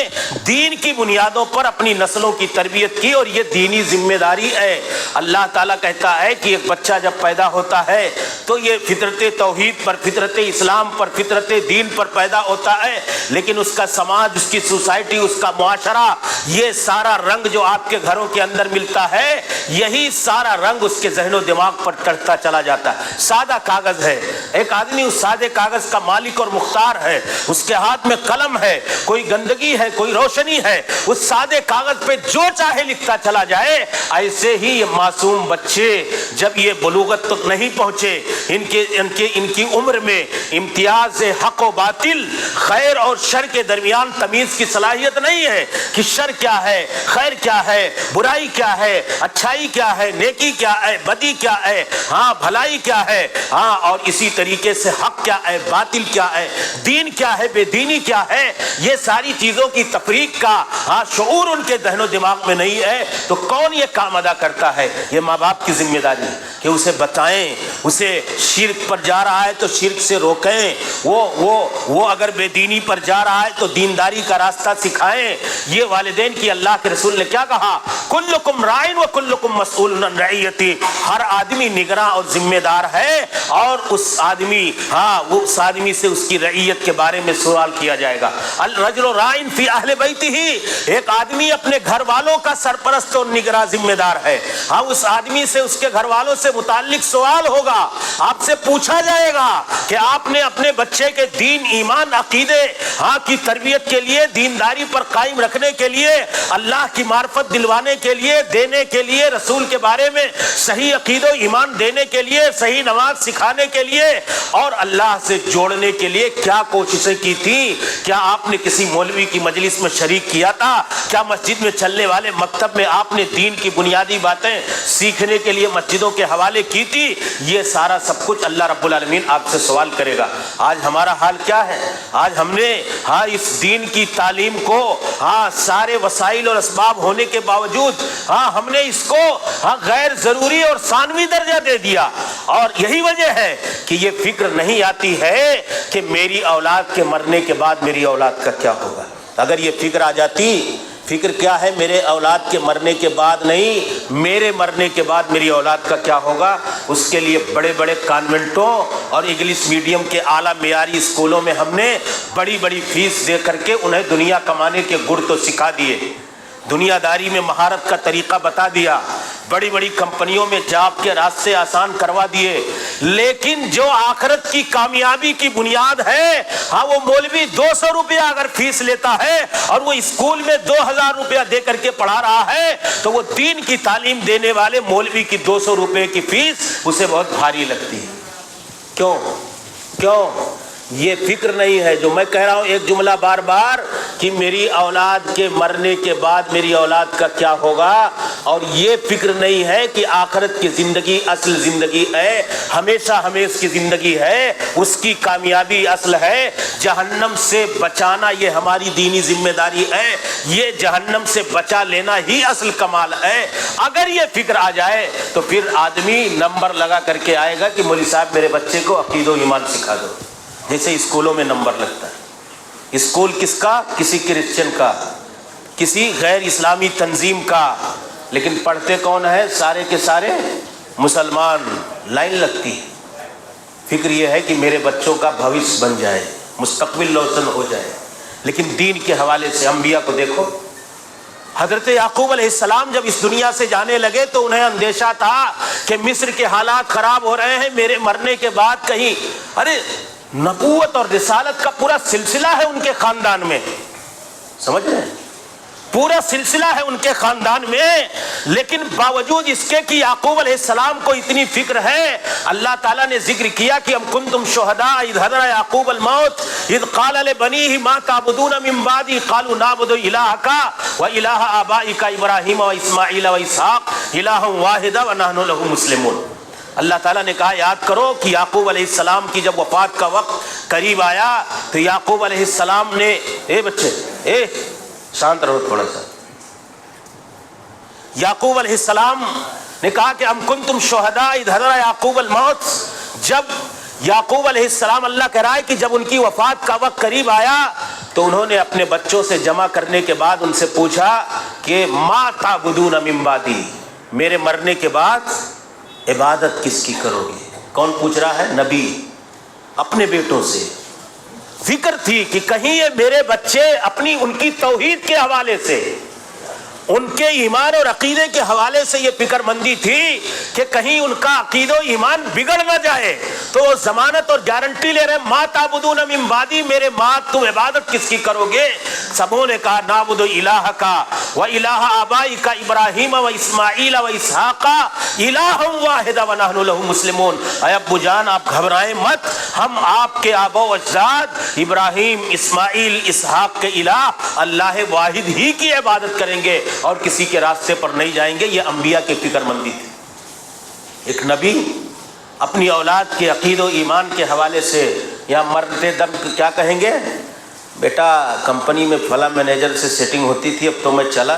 دین کی بنیادوں پر اپنی نسلوں کی تربیت کی، اور یہ دینی ذمہ داری ہے۔ اللہ تعالیٰ کہتا ہے کہ ایک بچہ جب پیدا ہوتا ہے تو یہ فطرت توحید پر، فطرت اسلام پر، فطرت دین پر پیدا ہوتا ہے، لیکن اس کا سماج، اس کی سوسائٹی، اس کا معاشرہ، یہ سارا رنگ جو آپ کے گھروں کے اندر ملتا ہے، یہی سارا رنگ اس کے ذہن و دماغ پر چڑھتا چلا جاتا ہے۔ سادہ کاغذ ہے، ایک آدمی اس سادے کاغذ کا مالک اور مختار ہے، اس کے ہاتھ میں قلم ہے، کوئی گندگی ہے، کوئی روشنی ہے، اس سادے کاغذ پہ جو چاہے لکھتا چلا جائے۔ ایسے ہی یہ معصوم بچے جب یہ بلوغت تک نہیں پہنچے، ان کی عمر میں امتیاز حق و باطل، خیر اور شر کے درمیان تمیز کی صلاحیت نہیں ہے کہ شر کیا ہے، خیر کیا ہے، برائی کیا ہے، اچھائی کیا ہے، نیکی کیا ہے، بدی کیا ہے، بھلائی کیا ہے۔ ہے, ہاں, اور اسی طریقے سے حق کیا ہے, باطل کیا ہے, دین کیا ہے, بے دینی کیا ہے, یہ ساری چیزوں کی تفریق کا ہاں شعور ان کے ذہن و دماغ میں نہیں ہے, تو کون یہ کام ادا کرتا ہے؟ یہ ماں باپ کی ذمہ داری ہے کہ اسے بتائیں, اسے شرک پر جا رہا ہے تو شرک سے روکیں, وہ اگر بے دینی پر جا رہا ہے تو دینداری کا راستہ سکھائیں. یہ والدین کی اللہ کے رسول نے کیا کہا؟ کلکم رائن و کلکم مسئول عن رعیتی, ہر آدمی نگراں اور ذمہ دار ہے, اور اس آدمی وہ اس آدمی سے اس کی رعیت کے بارے میں سوال کیا جائے گا. الرجل رائن فی اہل بیتہ, ایک آدمی اپنے گھر والوں کا سرپرست اور نگراں ذمہ دار ہے. اس آدمی سے اس کے گھر والوں سے متعلق سوال ہوگا, آپ سے پوچھا جائے گا کہ آپ نے اپنے بچے کے دین, ایمان, عقیدے کی تربیت کے لیے, دینداری پر قائم رکھنے کے لیے, اللہ کی معرفت دلوانے کے لیے, دینے کے لیے, رسول کے بارے میں صحیح عقید و ایمان دینے کے لیے, صحیح نماز سکھانے کے لیے اور اللہ سے جوڑنے کے لیے کیا کوششیں کی تھی؟ کیا آپ نے کسی مولوی کی مجلس میں شریک کیا تھا؟ کیا مسجد میں چلنے والے مکتب میں آپ نے دین کی بنیادی باتیں سیکھنے کے لیے مسجدوں کے حوالے کی تھی؟ یہ سارا سب کچھ اللہ رب العالمین آپ سے سوال کرے گا. آج ہمارا حال کیا ہے؟ آج ہم نے اس دین کی تعلیم کو سارے وسائل اور اسباب ہونے کے باوجود ہم نے اس کو غیر ضروری اور ثانوی درجہ دے دیا, اور یہی وجہ ہے کہ یہ فکر نہیں آتی ہے کہ میری اولاد کے مرنے کے بعد میری اولاد کا کیا ہوگا. اگر یہ فکر آ جاتی, فکر کیا ہے میرے اولاد کے مرنے کے بعد نہیں, میرے مرنے کے بعد میری اولاد کا کیا ہوگا, اس کے لیے بڑے بڑے کانوینٹوں اور انگلش میڈیم کے اعلیٰ معیاری اسکولوں میں ہم نے بڑی بڑی فیس دے کر کے انہیں دنیا کمانے کے گڑ تو سکھا دیے, دنیا داری میں مہارت کا طریقہ بتا دیا, بڑی بڑی کمپنیوں میں جاب کے راستے آسان کروا دیے, لیکن جو آخرت کی کامیابی کی بنیاد ہے وہ مولوی 200 روپیہ اگر فیس لیتا ہے اور وہ اسکول میں 2000 روپیہ دے کر کے پڑھا رہا ہے, تو وہ دین کی تعلیم دینے والے مولوی کی 200 روپے کی فیس اسے بہت بھاری لگتی ہے. کیوں؟ یہ فکر نہیں ہے. جو میں کہہ رہا ہوں ایک جملہ بار بار کہ میری اولاد کے مرنے کے بعد میری اولاد کا کیا ہوگا, اور یہ فکر نہیں ہے کہ آخرت کی زندگی اصل زندگی ہے, ہمیشہ ہمیش کی زندگی ہے, اس کی کامیابی اصل ہے. جہنم سے بچانا یہ ہماری دینی ذمہ داری ہے, یہ جہنم سے بچا لینا ہی اصل کمال ہے. اگر یہ فکر آ جائے تو پھر آدمی نمبر لگا کر کے آئے گا کہ مولوی صاحب میرے بچے کو عقید و ایمان سکھا دو, جیسے اسکولوں میں نمبر لگتا ہے. اسکول کس کا؟ کسی کرسچن کا, کسی غیر اسلامی تنظیم کا, لیکن پڑھتے کون ہے؟ سارے کے سارے مسلمان. لائن لگتی ہے. فکر یہ ہے کہ میرے بچوں کا بھوش بن جائے, مستقبل روشن ہو جائے. لیکن دین کے حوالے سے انبیاء کو دیکھو, حضرت یعقوب علیہ السلام جب اس دنیا سے جانے لگے تو انہیں اندیشہ تھا کہ مصر کے حالات خراب ہو رہے ہیں, میرے مرنے کے بعد کہیں, ارے نبوت اور رسالت کا پورا سلسلہ ہے ان کے خاندان میں, سمجھ رہے ہیں, پورا سلسلہ ہے ان کے خاندان میں, لیکن باوجود اس کے کہ یعقوب علیہ السلام کو اتنی فکر ہے, اللہ تعالیٰ نے ذکر کیا کہ ام کنتم شہداء اذ حضر یعقوب الموت اذ قال لبنیہ ما تعبدون من بعدی قالوا نعبد الہک و الہ آبائک ابراہیم و اسماعیل و اسحاق الہا واحدا ونحن لہ مسلمون. اللہ تعالیٰ نے کہا یاد کرو کہ یعقوب علیہ السلام کی جب وفات کا وقت قریب آیا تو یعقوب علیہ السلام نے, بچے شانت رہو تھوڑا سا, یعقوب علیہ السلام نے کہا کہ ام کنتم شہداء اذ حضر یعقوب الموت, جب یعقوب علیہ السلام, اللہ کہہ رہا ہے کہ جب ان کی وفات کا وقت قریب آیا تو انہوں نے اپنے بچوں سے جمع کرنے کے بعد ان سے پوچھا کہ ما تعبدون من بعدی, میرے مرنے کے بعد عبادت کس کی کرو گے؟ کون پوچھ رہا ہے؟ نبی اپنے بیٹوں سے. فکر تھی کہ کہیں یہ میرے بچے اپنی ان کی توحید کے حوالے سے, ان کے ایمان اور عقیدے کے حوالے سے یہ فکر مندی تھی کہ کہیں ان کا عقید و ایمان بگڑ نہ جائے, تو وہ ضمانت اور گارنٹی لے رہے, ما تعبدون من بعدی, میرے بعد تم عبادت کس کی کرو گے؟ سبوں نے کہا نعبد الہک و الہ آبائک ابراہیم و اسماعیل و اسحاق الہا واحدا ونحن لہ مسلمون. اے ابو جان آپ گھبرائیں مت, ہم آپ کے آبا و اجداد ابراہیم, اسماعیل, اسحاق کے الہ اللہ واحد ہی کی عبادت کریں گے اور کسی کے راستے پر نہیں جائیں گے. یہ انبیاء کی فکر مندی تھی. ایک نبی اپنی اولاد کے عقید و ایمان کے حوالے سے یا مرتے دم کیا کہیں گے؟ بیٹا کمپنی میں فلاں مینیجر سے سیٹنگ ہوتی تھی، اب تو میں چلا،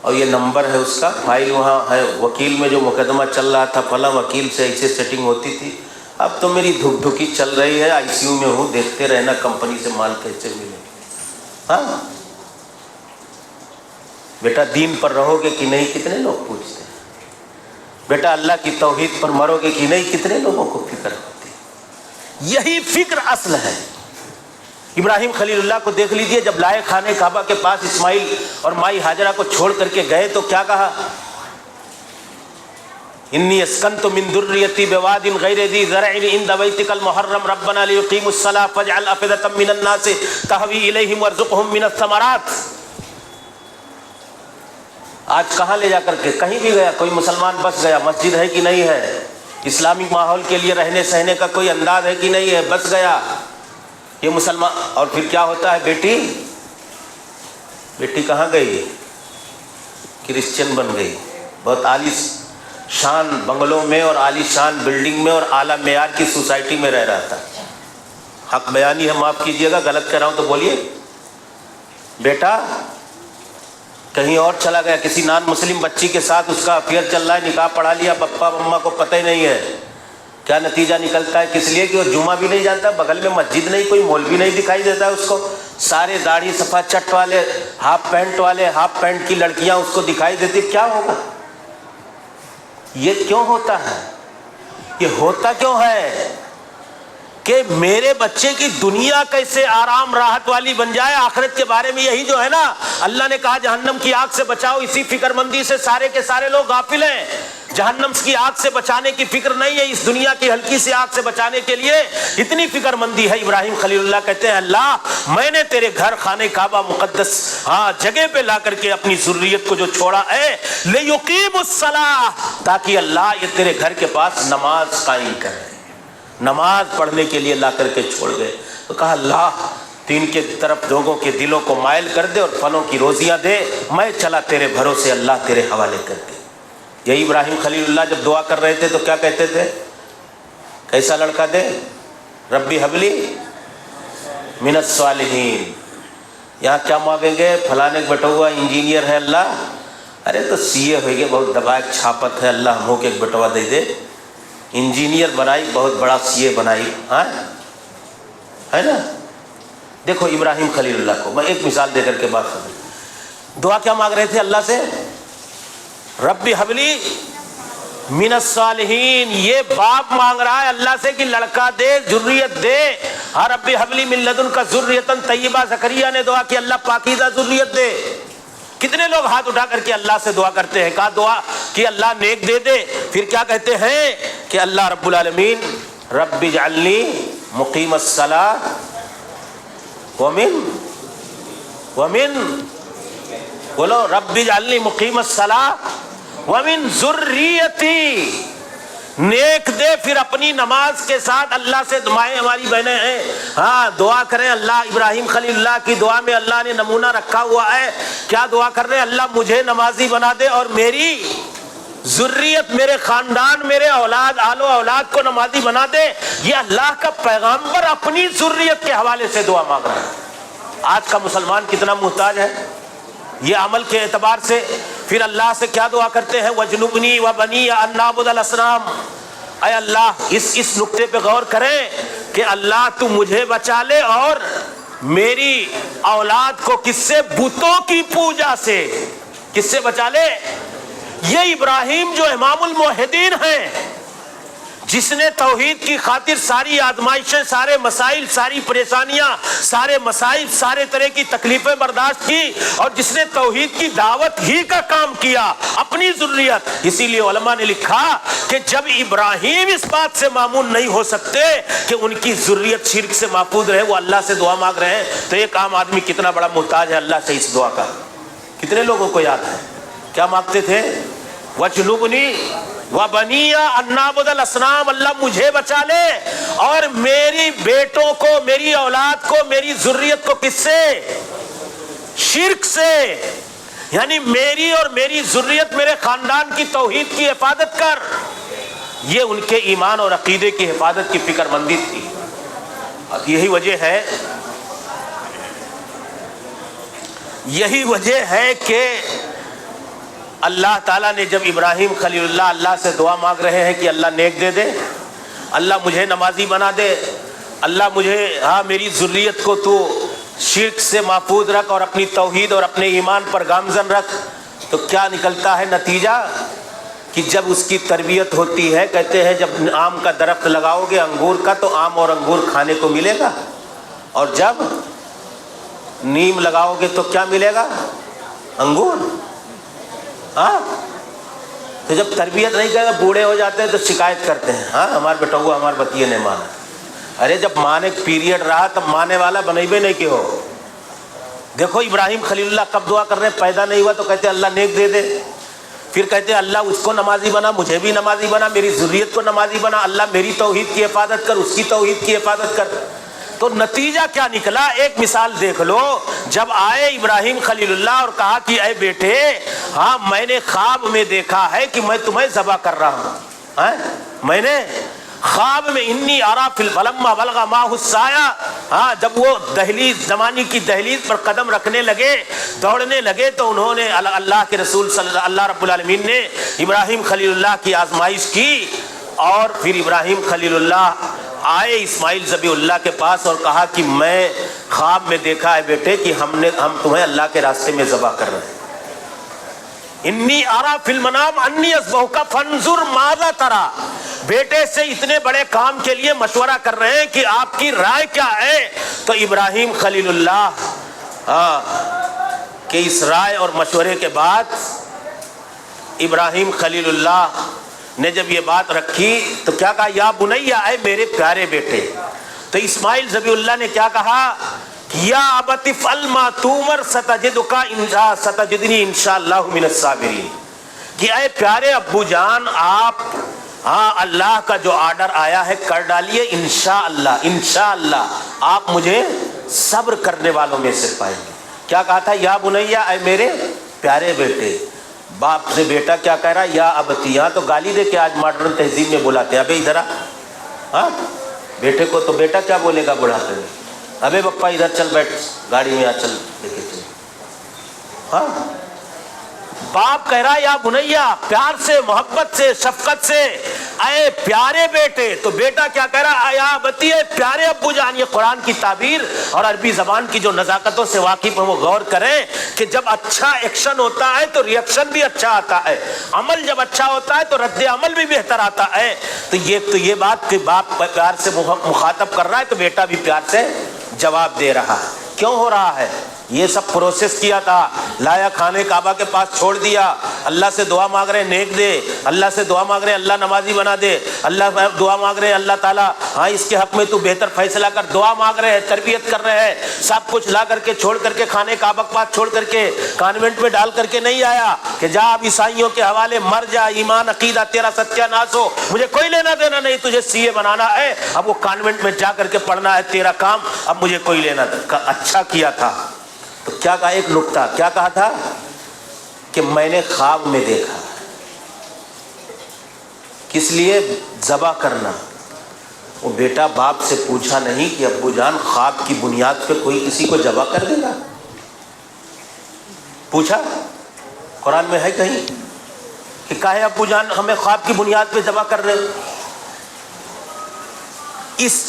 اور یہ نمبر ہے اس کا، فائل وہاں ہے، وکیل میں جو مقدمہ چل رہا تھا فلاں وکیل سے ایسے سیٹنگ ہوتی تھی، اب تو میری دھک دھکی چل رہی ہے، آئی سی یو میں ہوں، دیکھتے رہنا کمپنی سے مال کیسے ملے۔ ہاں بیٹا دین پر رہو گے کہ نہیں، کتنے لوگ پوچھتے ہیں۔ بیٹا اللہ کی توحید پر مرو گے کہ نہیں، کتنے لوگوں کو فکر ہوتی ہے۔ یہی فکر اصل ہے۔ ابراہیم خلیل اللہ کو دیکھ لیجئے، جب لائے خانہ کعبہ کے پاس اسماعیل اور مائی ہاجرہ کو چھوڑ کر کے گئے تو کیا کہا؟ انی اسکنت من ذریتی بواد غیر ذی زرع عند بیتک المحرم ربنا لیقیموا الصلاۃ فاجعل افئدۃ من الناس تہوی الیہم وارزقہم من الثمرات۔ آج کہاں لے جا کر کے، کہیں بھی گیا کوئی مسلمان بس گیا، مسجد ہے کہ نہیں ہے، اسلامی ماحول کے لیے رہنے سہنے کا کوئی انداز ہے کہ نہیں ہے، بس گیا یہ مسلمان۔ اور پھر کیا ہوتا ہے؟ بیٹی کہاں گئی؟ کرسچن بن گئی، بہت عالی شان بنگلوں میں اور عالی شان بلڈنگ میں اور اعلیٰ معیار کی سوسائٹی میں رہ رہا تھا۔ حق بیانی ہے، معاف کیجیے گا، غلط کہہ رہا ہوں تو بولیے۔ بیٹا کہیں اور چلا گیا، کسی نان مسلم بچی کے ساتھ اس کا افیئر چل رہا ہے، نکاح پڑھا لیا، پپا مما کو پتہ ہی نہیں ہے۔ کیا نتیجہ نکلتا ہے؟ کس لیے کہ وہ جمعہ بھی نہیں جانتا، بغل میں مسجد نہیں، کوئی مولوی نہیں دکھائی دیتا ہے اس کو، سارے داڑھی صفا چٹ والے، ہاف پینٹ کی لڑکیاں اس کو دکھائی دیتی۔ کیا ہوگا؟ یہ کیوں ہوتا ہے؟ یہ ہوتا کیوں ہے کہ میرے بچے کی دنیا کیسے آرام راحت والی بن جائے، آخرت کے بارے میں یہی جو ہے نا، اللہ نے کہا جہنم کی آگ سے بچاؤ، اسی فکر مندی سے سارے کے سارے لوگ غافل ہیں۔ جہنم کی آگ سے بچانے کی فکر نہیں ہے، اس دنیا کی ہلکی سی آگ سے بچانے کے لیے اتنی فکر مندی ہے۔ ابراہیم خلیل اللہ کہتے ہیں اللہ میں نے تیرے گھر خانہ کعبہ مقدس جگہ پہ لا کر کے اپنی ذریت کو جو چھوڑا ہے لیقیم الصلاۃ، تاکہ اللہ یہ تیرے گھر کے پاس نماز قائم کرے، نماز پڑھنے کے لیے لا کر کے چھوڑ گئے۔ تو کہا اللہ دین کے طرف لوگوں کے دلوں کو مائل کر دے اور پھلوں کی روزیاں دے، میں چلا تیرے بھروسے، اللہ تیرے حوالے کر دے۔ یہی ابراہیم خلیل اللہ جب دعا کر رہے تھے تو کیا کہتے تھے؟ کیسا لڑکا دے؟ ربی حبلی من الصالحین۔ یہاں کیا مانگیں گے؟ فلانے بٹا ہوا انجینئر ہے اللہ، ارے تو سی اے ہوئے گے، بہت دبائے چھاپت ہے اللہ، ہم کے ایک بٹوا دے دے، انجینئر بنائی، بہت بڑا سی اے بنائی، ہاں ہے نا۔ دیکھو ابراہیم خلیل اللہ کو میں ایک مثال دے کر کے بات کروں، دعا کیا مانگ رہے تھے اللہ سے؟ ربی حبلی من الصالحین۔ یہ باپ مانگ رہا ہے اللہ سے کہ لڑکا دے، ذریت دے۔ ہاں ربی حبلی من لدنک ذریۃ طیبہ، زکریا نے دعا کی اللہ پاکیزہ ذریت دے۔ کتنے لوگ ہاتھ اٹھا کر کے اللہ سے دعا کرتے ہیں، کہا دعا کہ اللہ نیک دے دے، پھر کیا کہتے ہیں کہ اللہ رب العالمین رب اجعلنی مقیم الصلاۃ ومن بولو رب اجعلنی مقیم الصلاۃ ومن ذریتی، نیک دے، پھر اپنی نماز کے ساتھ اللہ سے دعائیں، ہماری بہنیں ہیں ہاں دعا کریں۔ اللہ ابراہیم خلیل اللہ کی دعا میں اللہ نے نمونہ رکھا ہوا ہے، کیا دعا کر رہے ہیں؟ اللہ مجھے نمازی بنا دے اور میری ذریت، میرے خاندان، میرے اولاد، آل و اولاد کو نمازی بنا دے۔ یہ اللہ کا پیغمبر اپنی ذریت کے حوالے سے دعا مانگ رہا ہے۔ آج کا مسلمان کتنا محتاج ہے یہ عمل کے اعتبار سے۔ پھر اللہ سے کیا دعا کرتے ہیں؟ وَجْنُبْنِي وَبَنِيَّ أَن نَّعْبُدَ الْأَصْنَامَ۔ اے اللہ اس نقطے پہ غور کریں کہ اللہ تو مجھے بچا لے اور میری اولاد کو کس سے؟ بتوں کی پوجا سے۔ کس سے بچا لے؟ یہ ابراہیم جو امام الموحدین ہیں، جس نے توحید کی خاطر ساری آزمائشیں، سارے مسائل، ساری پریشانیاں، سارے مصائب، سارے طرح کی تکلیفیں برداشت کی، اور جس نے توحید کی دعوت ہی کا کام کیا اپنی ذریت۔ اسی لیے علماء نے لکھا کہ جب ابراہیم اس بات سے مامون نہیں ہو سکتے کہ ان کی ذریت شرک سے محفوظ رہے، وہ اللہ سے دعا مانگ رہے ہیں، تو ایک عام آدمی کتنا بڑا محتاج ہے اللہ سے اس دعا کا۔ کتنے لوگوں کو یاد ہے کیا مانگتے تھے؟ وَجْنُبْنِي وَبَنِيَّ أَن نَّعْبُدَ الْأَصْنَامَ، اللہ مجھے بچا لے اور میری بیٹوں کو، میری اولاد کو، میری ذریت کو کس سے؟ شرک سے۔ یعنی میری اور میری ذریت، میرے خاندان کی توحید کی حفاظت کر۔ یہ ان کے ایمان اور عقیدے کی حفاظت کی فکر مندی تھی. یہی وجہ ہے کہ اللہ تعالیٰ نے جب ابراہیم خلیل اللہ سے دعا مانگ رہے ہیں کہ اللہ نیک دے دے، اللہ مجھے نمازی بنا دے، اللہ مجھے میری ذریت کو تو شرک سے محفوظ رکھ اور اپنی توحید اور اپنے ایمان پر گامزن رکھ، تو کیا نکلتا ہے نتیجہ کہ جب اس کی تربیت ہوتی ہے، کہتے ہیں جب آم کا درخت لگاؤ گے انگور کا تو آم اور انگور کھانے کو ملے گا، اور جب نیم لگاؤ گے تو کیا ملے گا؟ انگور. تو جب تربیت نہیں کرے بوڑھے ہو جاتے ہیں تو شکایت کرتے ہیں ہمارے بیٹا ہوا ہمارے بتیے نے مانا. ارے جب مانے پیریڈ رہا تب مانے والا بنیبے نہیں کہ ہو. دیکھو ابراہیم خلیل اللہ کب دعا کر رہے ہیں، پیدا نہیں ہوا تو کہتے ہیں اللہ نیک دے دے، پھر کہتے ہیں اللہ اس کو نمازی بنا، مجھے بھی نمازی بنا، میری ذریت کو نمازی بنا، اللہ میری توحید کی حفاظت کر، اس کی توحید کی حفاظت کر. تو نتیجہ کیا نکلا؟ ایک مثال دیکھ لو. جب آئے ابراہیم خلیل اللہ اور کہا کہ اے بیٹے میں نے خواب میں دیکھا ہے کہ میں تمہیں ذبح کر رہا ہوں، میں نے خواب میں انی ارا فی فلما بلغ معہ السعی، جب وہ دہلیز زمانے کی دہلیز پر قدم رکھنے لگے، دوڑنے لگے، تو انہوں نے اللہ کے رسول اللہ رب العالمین نے ابراہیم خلیل اللہ کی آزمائش کی، اور پھر ابراہیم خلیل اللہ آئے اسماعیل ذبیح اللہ کے پاس اور کہا کہ میں خواب میں دیکھا ہے بیٹے کہ ہم تمہیں اللہ کے راستے میں ذبح کر رہے ہیں. انی ارا فی المنام انی اذبحک فانظر ماذا ترى. بیٹے سے اتنے بڑے کام کے لیے مشورہ کر رہے ہیں کہ آپ کی رائے کیا ہے. تو ابراہیم خلیل اللہ کہ اس رائے اور مشورے کے بعد ابراہیم خلیل اللہ نے جب یہ بات رکھی تو کیا کہا؟ یا بنیا، اے میرے پیارے بیٹے. تو اسماعیل ذبیح اللہ نے کیا کہا؟ یا ابت افعل ما تؤمر ستجدنی انشاءاللہ من الصابرین. کہ اے پیارے ابو جان، آپ اللہ کا جو آرڈر آیا ہے کر ڈالیے، انشاءاللہ آپ مجھے صبر کرنے والوں میں سے پائیں گے. کیا کہا تھا؟ یا بنیا، اے میرے پیارے بیٹے. باپ سے بیٹا کیا کہہ رہا؟ یا ابتی. تو گالی دے کے آج ماڈرن تہذیب میں بلاتے ہیں، ابے ادھر آ. بیٹے کو تو بیٹا کیا بولے گا بڑھاتے میں؟ ابے پپا ادھر چل، بیٹھ گاڑی میں آ، چل لے کے چل. باپ کہہ رہا یا بنیا، پیار سے، محبت سے، شفقت سے، اے پیارے بیٹے. تو بیٹا کیا کہہ رہا؟ یا ابتی، اے پیارے ابو جان. یہ قرآن کی تعبیر اور عربی زبان کی جو نزاکتوں سے واقف ہیں وہ غور کریں کہ جب اچھا ایکشن ہوتا ہے تو ریئیکشن بھی اچھا آتا ہے، عمل جب اچھا ہوتا ہے تو رد عمل بھی بہتر آتا ہے. تو یہ بات کہ باپ پیار سے مخاطب کر رہا ہے تو بیٹا بھی پیار سے جواب دے رہا ہے. کیوں ہو رہا ہے؟ یہ سب پروسیس کیا تھا. لایا کھانے کعبہ کے پاس چھوڑ دیا، اللہ سے دعا مانگ رہے نیک دے، اللہ سے دعا مانگ رہے اللہ نمازی بنا دے، اللہ دعا مانگ رہے اللہ تعالیٰ اس کے حق میں تو بہتر فیصلہ کر، دعا مانگ رہے ہیں، تربیت کر رہے ہیں. سب کچھ لا کر کے چھوڑ کر کے کھانے کعبہ کے پاس چھوڑ کر کے کانوینٹ میں ڈال کر کے نہیں آیا کہ جا اب عیسائیوں کے حوالے مر جا، ایمان عقیدہ تیرا ستیہ ناس ہو، مجھے کوئی لینا دینا نہیں، تجھے سی اے بنانا ہے، اب وہ کانوینٹ میں جا کر کے پڑھنا ہے تیرا کام، اب مجھے کوئی لینا دینا. اچھا کیا تھا. تو کیا کہا؟ ایک نکتہ کیا کہا تھا کہ میں نے خواب میں دیکھا. کس لیے ذبح کرنا؟ وہ بیٹا باپ سے پوچھا نہیں کہ ابو جان خواب کی بنیاد پہ کوئی کسی کو ذبح کر دے گا؟ پوچھا؟ قرآن میں ہے کہیں کہ کہے ابو جان ہمیں خواب کی بنیاد پہ ذبح کر رہے؟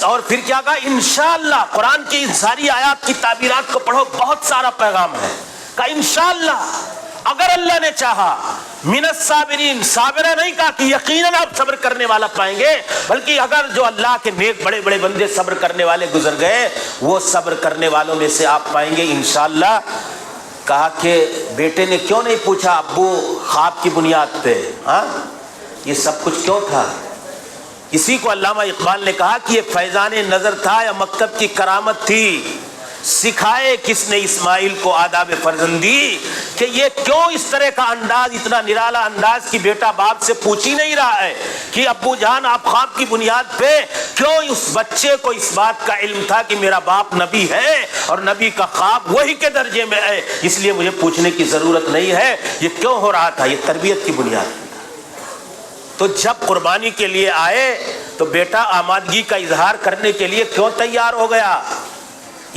اور پھر کیا کہا؟ انشاءاللہ. قرآن کی ساری آیات کی تعبیرات کو پڑھو، بہت سارا پیغام ہے. کہا انشاءاللہ، اگر اللہ نے چاہا. من الصابرین، صابرہ نہیں کہا کہ یقیناً آپ صبر کرنے والا پائیں گے، بلکہ اگر جو اللہ کے نیک بڑے بڑے بندے صبر کرنے والے گزر گئے وہ صبر کرنے والوں میں سے آپ پائیں گے انشاءاللہ. کہا کہ بیٹے نے کیوں نہیں پوچھا ابو خواب کی بنیاد پہ؟ یہ سب کچھ کیوں تھا؟ اسی کو علامہ اقبال نے کہا کہ یہ فیضان نظر تھا یا مکتب کی کرامت تھی. سکھائے کس نے اسماعیل کو آداب فرزندی، کہ یہ کیوں اس طرح کا انداز، اتنا نرالا انداز کی بیٹا باپ سے پوچھ ہی نہیں رہا ہے کہ ابو جان آپ خواب کی بنیاد پہ. کیوں اس بچے کو اس بات کا علم تھا کہ میرا باپ نبی ہے اور نبی کا خواب وہی کے درجے میں ہے، اس لیے مجھے پوچھنے کی ضرورت نہیں ہے. یہ کیوں ہو رہا تھا؟ یہ تربیت کی بنیاد. تو جب قربانی کے لیے آئے تو بیٹا آمادگی کا اظہار کرنے کے لیے کیوں تیار ہو گیا؟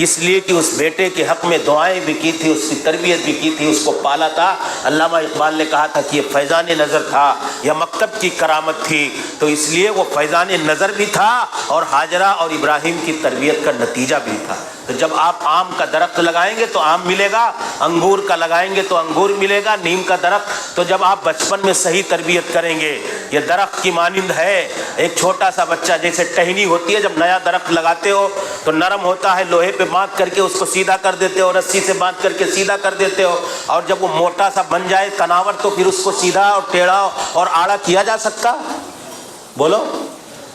اس لیے کہ اس بیٹے کے حق میں دعائیں بھی کی تھی، اس کی تربیت بھی کی تھی، اس کو پالا تھا۔ علامہ اقبال نے کہا تھا کہ یہ فیضان نظر تھا یا مکتب کی کرامت تھی، تو اس لیے وہ فیضان نظر بھی تھا اور ہاجرہ اور ابراہیم کی تربیت کا نتیجہ بھی تھا۔ تو جب آپ آم کا درخت لگائیں گے تو آم ملے گا، انگور کا لگائیں گے تو انگور ملے گا، نیم کا درخت، تو جب آپ بچپن میں صحیح تربیت کریں گے، یہ درخت کی مانند ہے۔ ایک چھوٹا سا بچہ جیسے ٹہنی ہوتی ہے، جب نیا درخت لگاتے ہو تو نرم ہوتا ہے، لوہے پہ باندھ کر کے اس کو سیدھا کر دیتے ہو، رسی سے باندھ کر کے سیدھا کر دیتے ہو، اور جب وہ موٹا سا بن جائے تناور تو پھر اس کو سیدھا اور ٹیڑھا اور آڑا کیا جا سکتا؟ بولو۔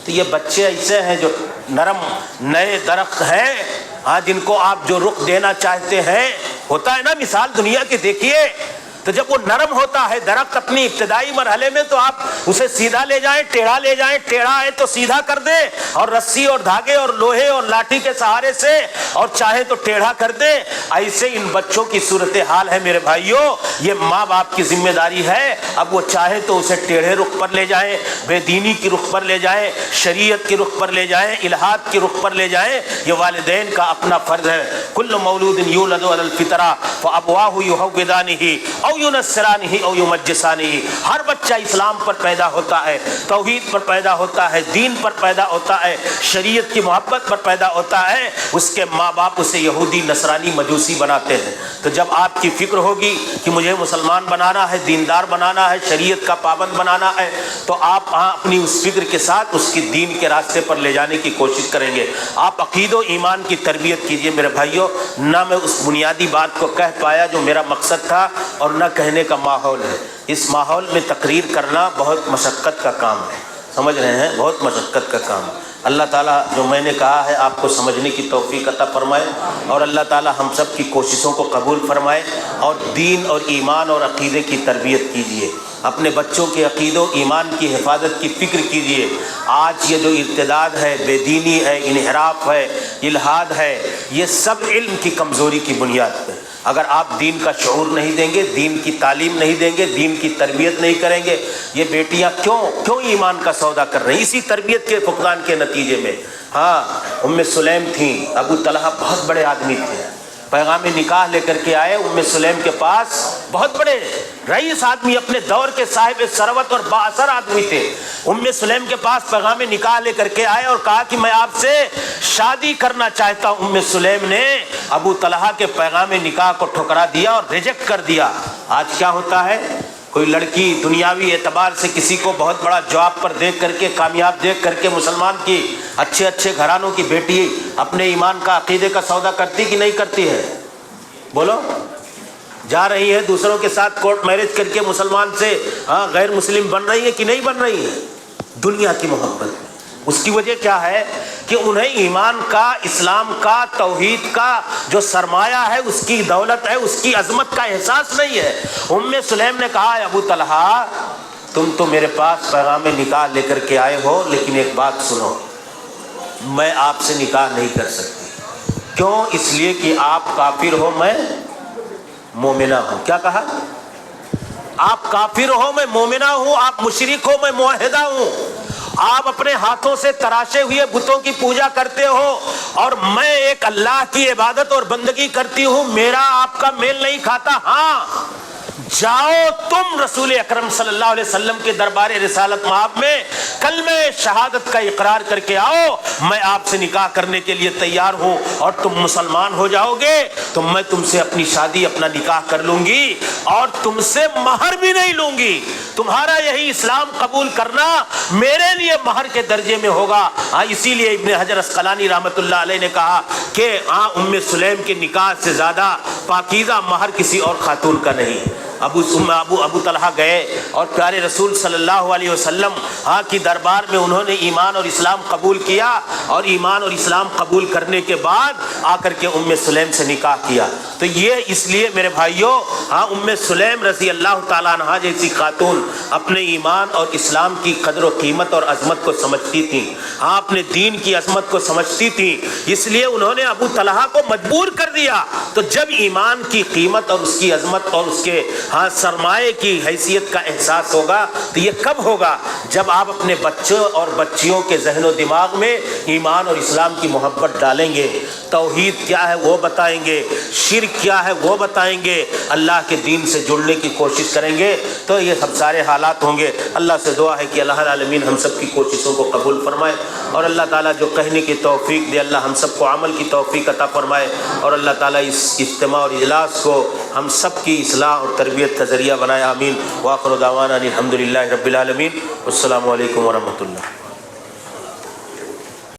تو یہ بچے ایسے ہیں جو نرم نئے درخت ہیں، ہاں، جن کو آپ جو رخ دینا چاہتے ہیں، ہوتا ہے نا مثال دنیا کی، دیکھیے تو جب وہ نرم ہوتا ہے درخت اپنی ابتدائی مرحلے میں تو آپ اسے سیدھا لے جائیں، ٹیڑھا لے جائیں، ٹیڑھا ہے تو سیدھا کر دیں، اور رسی اور دھاگے اور لوہے اور لاٹھی کے سہارے سے، اور چاہے تو ٹیڑھا کر دیں۔ ایسے ان بچوں کی صورتحال ہے میرے بھائیوں، یہ ماں باپ کی ذمہ داری ہے۔ اب وہ چاہے تو اسے ٹیڑھے رخ پر لے جائیں، بے دینی کی رخ پر لے جائیں، شریعت کی رخ پر لے جائیں، الحاد کی رخ پر لے جائیں، یہ والدین کا اپنا فرض ہے۔ کل مولود یولد علی الفطرہ فابواہ یہودانہ او یونصرانہ او یمجسانہ، ہر بچہ اسلام پر پیدا ہوتا ہے، توحید پر پیدا ہوتا ہے، دین پر پیدا ہوتا ہے، شریعت کی محبت پر پیدا ہوتا ہے، اس کے ماں باپ اسے یہودی نصرانی مجوسی بناتے ہیں۔ تو جب آپ کی فکر ہوگی کہ مجھے مسلمان بنانا ہے، دیندار بنانا ہے، شریعت کا پابند بنانا ہے، تو آپ اپنی اس فکر کے ساتھ اس کی دین کے راستے پر لے جانے کی کوشش کریں گے۔ آپ عقید و ایمان کی تربیت کیجئے میرے بھائیوں۔ نہ میں اس بنیادی بات کو کہہ پایا جو میرا مقصد تھا، اور نہ کہنے کا ماحول ہے۔ اس ماحول میں تقریر کرنا بہت مشقت کا کام ہے، سمجھ رہے ہیں، بہت مشقت کا کام ہے۔ اللہ تعالیٰ جو میں نے کہا ہے آپ کو سمجھنے کی توفیق عطا فرمائے، اور اللہ تعالیٰ ہم سب کی کوششوں کو قبول فرمائے، اور دین اور ایمان اور عقیدے کی تربیت کیجیے، اپنے بچوں کے عقید و ایمان کی حفاظت کی فکر کیجیے۔ آج یہ جو ارتداد ہے، بے دینی ہے، انحراف ہے، الحاد ہے، یہ سب علم کی کمزوری کی بنیاد پہ۔ اگر آپ دین کا شعور نہیں دیں گے، دین کی تعلیم نہیں دیں گے، دین کی تربیت نہیں کریں گے، یہ بیٹیاں کیوں ایمان کا سودا کر رہی ہیں؟ اسی تربیت کے فقدان کے نتیجے میں۔ ہاں، ام سلیم تھیں، ابو طلحہ بہت بڑے آدمی تھے، پیغام نکاح لے کر کے آئے ام سلیم کے پاس، بہت بڑے رئیس آدمی، اپنے دور کے صاحب ثروت اور بااثر آدمی تھے۔ ام سلیم کے پاس پیغام نکاح لے کر کے آئے اور کہا کہ میں آپ سے شادی کرنا چاہتا ہوں۔ ام سلیم نے ابو طلحہ کے پیغام نکاح کو ٹھکرا دیا اور ریجیکٹ کر دیا۔ آج کیا ہوتا ہے، کوئی لڑکی دنیاوی اعتبار سے کسی کو بہت بڑا جاب پر دیکھ کر کے، کامیاب دیکھ کر کے، مسلمان کی اچھے گھرانوں کی بیٹی اپنے ایمان کا، عقیدے کا سودا کرتی کہ نہیں کرتی ہے؟ بولو۔ جا رہی ہے دوسروں کے ساتھ کورٹ میرج کر کے مسلمان سے غیر مسلم بن رہی ہے کہ نہیں بن رہی ہے؟ دنیا کی محبت۔ اس کی وجہ کیا ہے کہ انہیں ایمان کا، اسلام کا، توحید کا جو سرمایہ ہے، اس کی دولت ہے، اس کی عظمت کا احساس نہیں ہے۔ ام سلیم نے کہا ابو طلحہ تم تو میرے پاس پیغام نکاح لے کر کے آئے ہو، لیکن ایک بات سنو، میں آپ سے نکاح نہیں کر سکتی۔ کیوں؟ اس لیے کہ آپ کافر ہو، میں مومنہ ہوں۔ کیا کہا؟ آپ کافر ہو، میں مومنہ ہوں، آپ مشرک ہو، میں موحدہ ہوں، آپ اپنے ہاتھوں سے تراشے ہوئے بتوں کی پوجا کرتے ہو، اور میں ایک اللہ کی عبادت اور بندگی کرتی ہوں، میرا آپ کا میل نہیں کھاتا۔ ہاں، جاؤ تم رسول اکرم صلی اللہ علیہ وسلم کے دربار رسالت مآب میں کلمہ شہادت کا اقرار کر کے آؤ، میں آپ سے نکاح کرنے کے لیے تیار ہوں، اور تم مسلمان ہو جاؤ گے تو میں تم سے اپنی شادی، اپنا نکاح کر لوں گی، اور تم سے مہر بھی نہیں لوں گی۔ تمہارا یہی اسلام قبول کرنا میرے لیے مہر کے درجے میں ہوگا۔ اسی لیے ابن حجر اسقلانی رحمۃ اللہ علیہ نے کہا کہ ام سلیم کے نکاح سے زیادہ پاکیزہ مہر کسی اور خاتون کا نہیں۔ ابو طلحہ گئے اور پیارے رسول صلی اللہ علیہ وسلم کی دربار میں انہوں نے ایمان اور اسلام قبول کیا، اور ایمان اور اسلام قبول کرنے کے بعد آ کر کے ام سلیم سے نکاح کیا۔ تو یہ اس لیے میرے بھائیوں، ام سلیم رضی اللہ تعالیٰ عنہا جیسی خاتون اپنے ایمان اور اسلام کی قدر و قیمت اور عظمت کو سمجھتی تھی، اپنے دین کی عظمت کو سمجھتی تھی، اس لیے انہوں نے ابو طلحہ کو مجبور کر دیا۔ تو جب ایمان کی قیمت اور اس کی عظمت اور اس کے ہاں سرمایہ کی حیثیت کا احساس ہوگا تو یہ کب ہوگا؟ جب آپ اپنے بچوں اور بچیوں کے ذہن و دماغ میں ایمان اور اسلام کی محبت ڈالیں گے، توحید کیا ہے وہ بتائیں گے، شرک کیا ہے وہ بتائیں گے، اللہ کے دین سے جڑنے کی کوشش کریں گے، تو یہ سب سارے حالات ہوں گے۔ اللہ سے دعا ہے کہ اللہ العالمین ہم سب کی کوششوں کو قبول فرمائے، اور اللہ تعالیٰ جو کہنے کی توفیق دے، اللہ ہم سب کو عمل کی توفیق عطا فرمائے، اور اللہ تعالیٰ اس اجتماع اور اجلاس کو ہم سب کی اصلاح اور تربیت کا ذریعہ بنائے، آمین۔ وآخر دعوانا الحمد للہ رب العالمین، السلام علیکم ورحمۃ اللہ۔